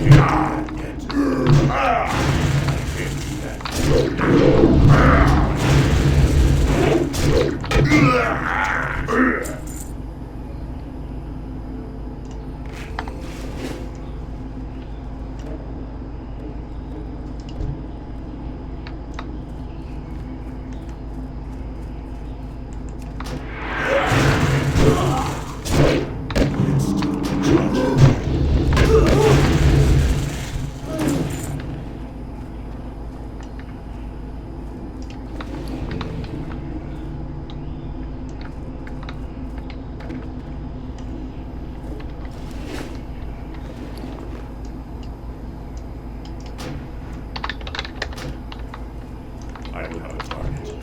B: Can't get to it. I can't do that. I don't have a target.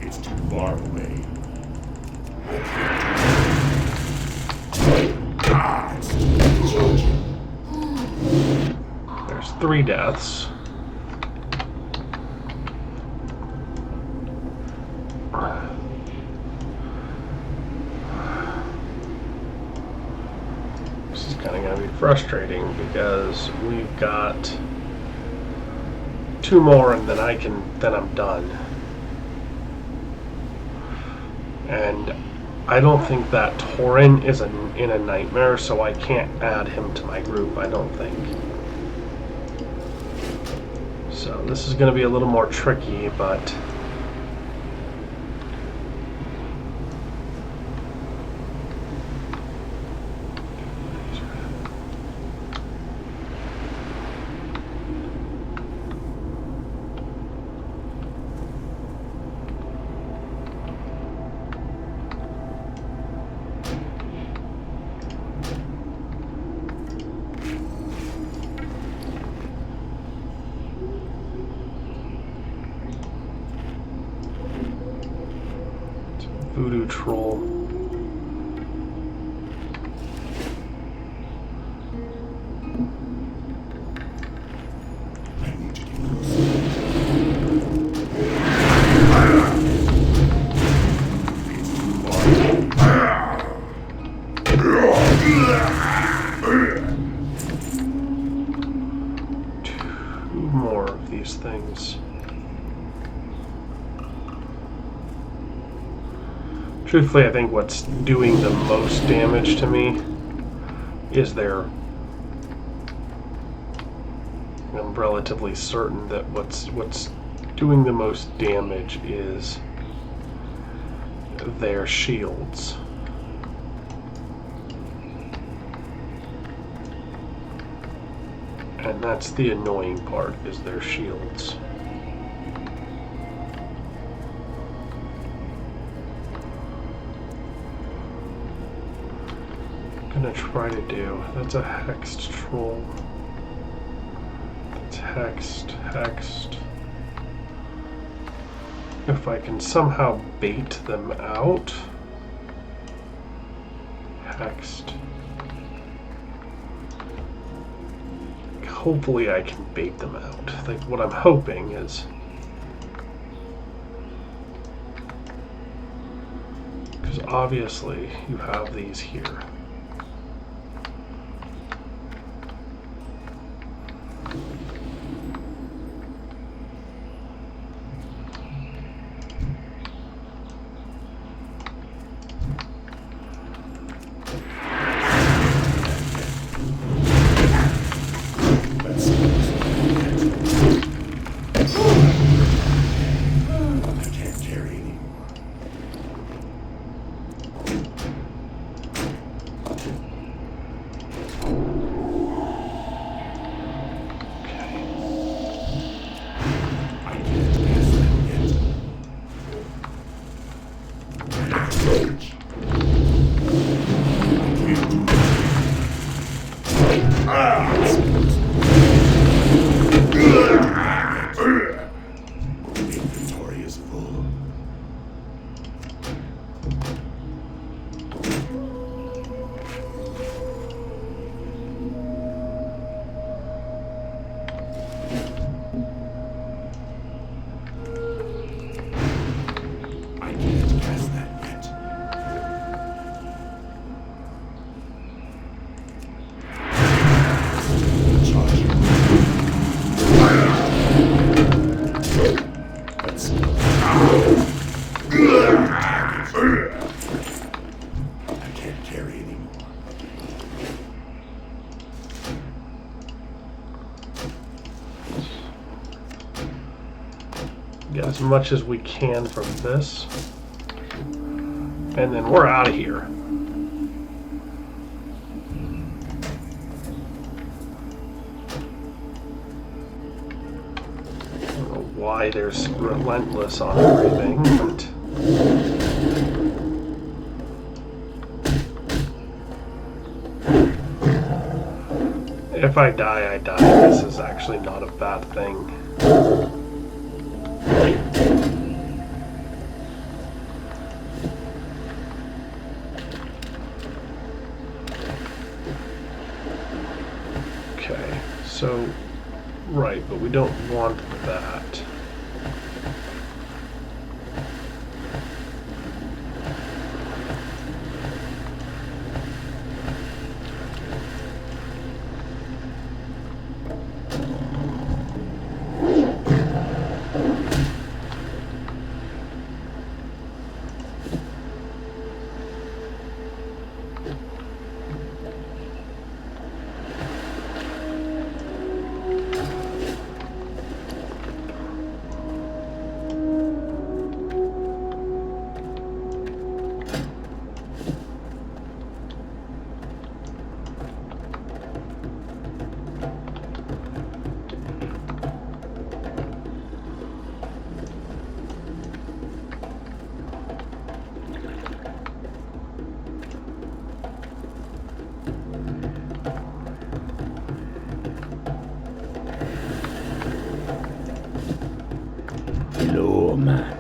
B: It's too far away.
A: There's 3 deaths. This is kind of going to be frustrating because we've got 2 more and then I'm done. And I don't think that Tauren is in a nightmare, so I can't add him to my group, I don't think. So this is going to be a little more tricky, but Voodoo Troll.
B: I need to get closer. It's too far.
A: 2 more of these things. Truthfully, I think what's doing the most damage to me is I'm relatively certain that what's doing the most damage is their shields. And that's the annoying part, is their shields. Gonna try to do. That's a hexed troll. That's hexed. If I can somehow bait them out. Hexed. Hopefully I can bait them out. Like what I'm hoping is, because obviously you have these here. Get as much as we can from this. And then we're out of here. I don't know why there's relentless on everything, but... If I die, I die. This is actually not a bad thing. Okay, so, right, but we don't want that.
B: Hello, man.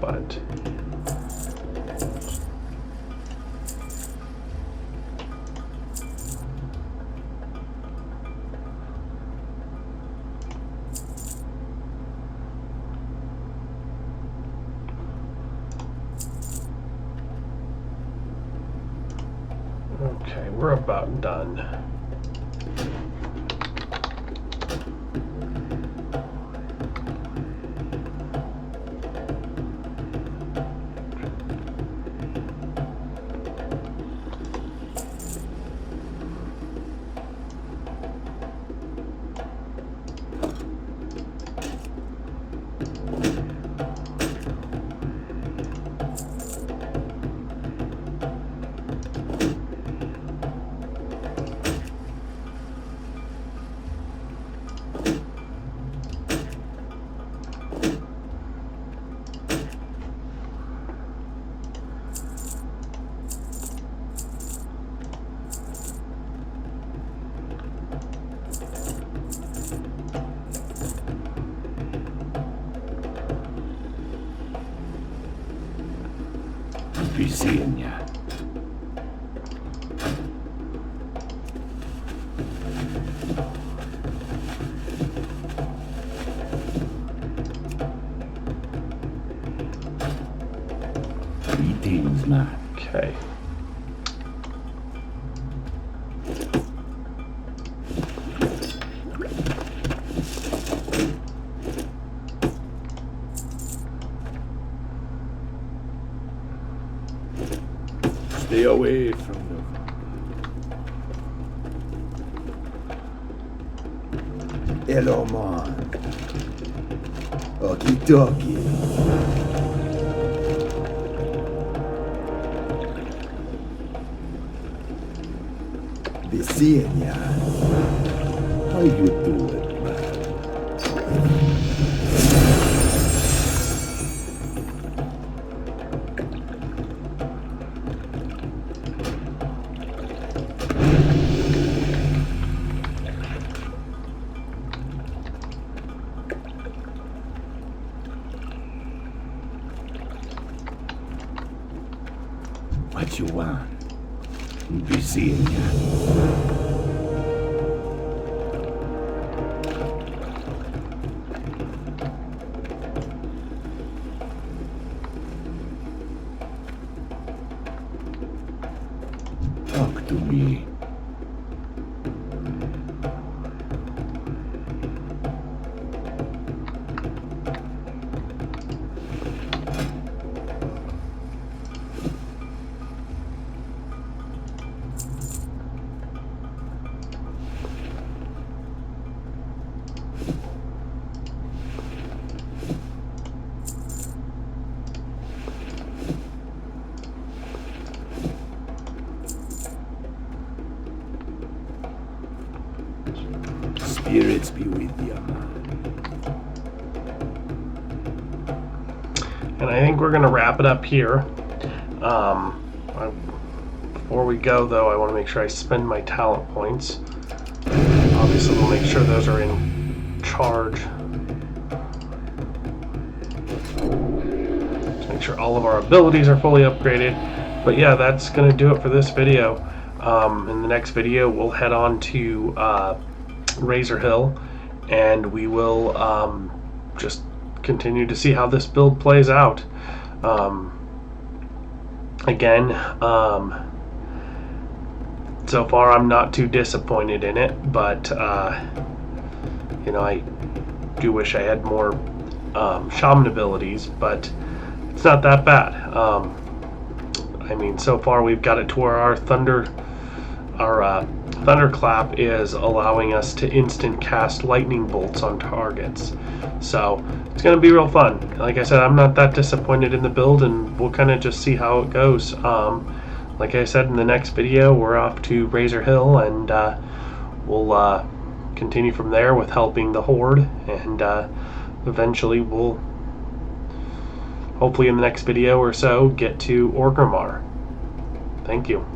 A: But okay, we're about done.
B: Be seeing ya. Greetings, man.
A: Okay.
B: Stay away from them. Hello, man. Okie dokie. Be seeing ya. How you doing, man? What you want? Be seeing ya. Talk to me. Spirits be with you, man.
A: And I think we're going to wrap it up here. Before we go, though, I want to make sure I spend my talent points. Obviously, we'll make sure those are in charge. To make sure all of our abilities are fully upgraded. But yeah, that's going to do it for this video. In the next video, we'll head on to Razor Hill, and we will just continue to see how this build plays out. Again, so far I'm not too disappointed in it, but you know, I do wish I had more shaman abilities, but it's not that bad. I mean, so far we've got it to where our thunderclap is allowing us to instant cast lightning bolts on targets. So it's going to be real fun. Like I said, I'm not that disappointed in the build, and we'll kind of just see how it goes. Like I said, in the next video, we're off to Razor Hill, and we'll continue from there with helping the Horde, and eventually we'll, hopefully in the next video or so, get to Orgrimmar. Thank you.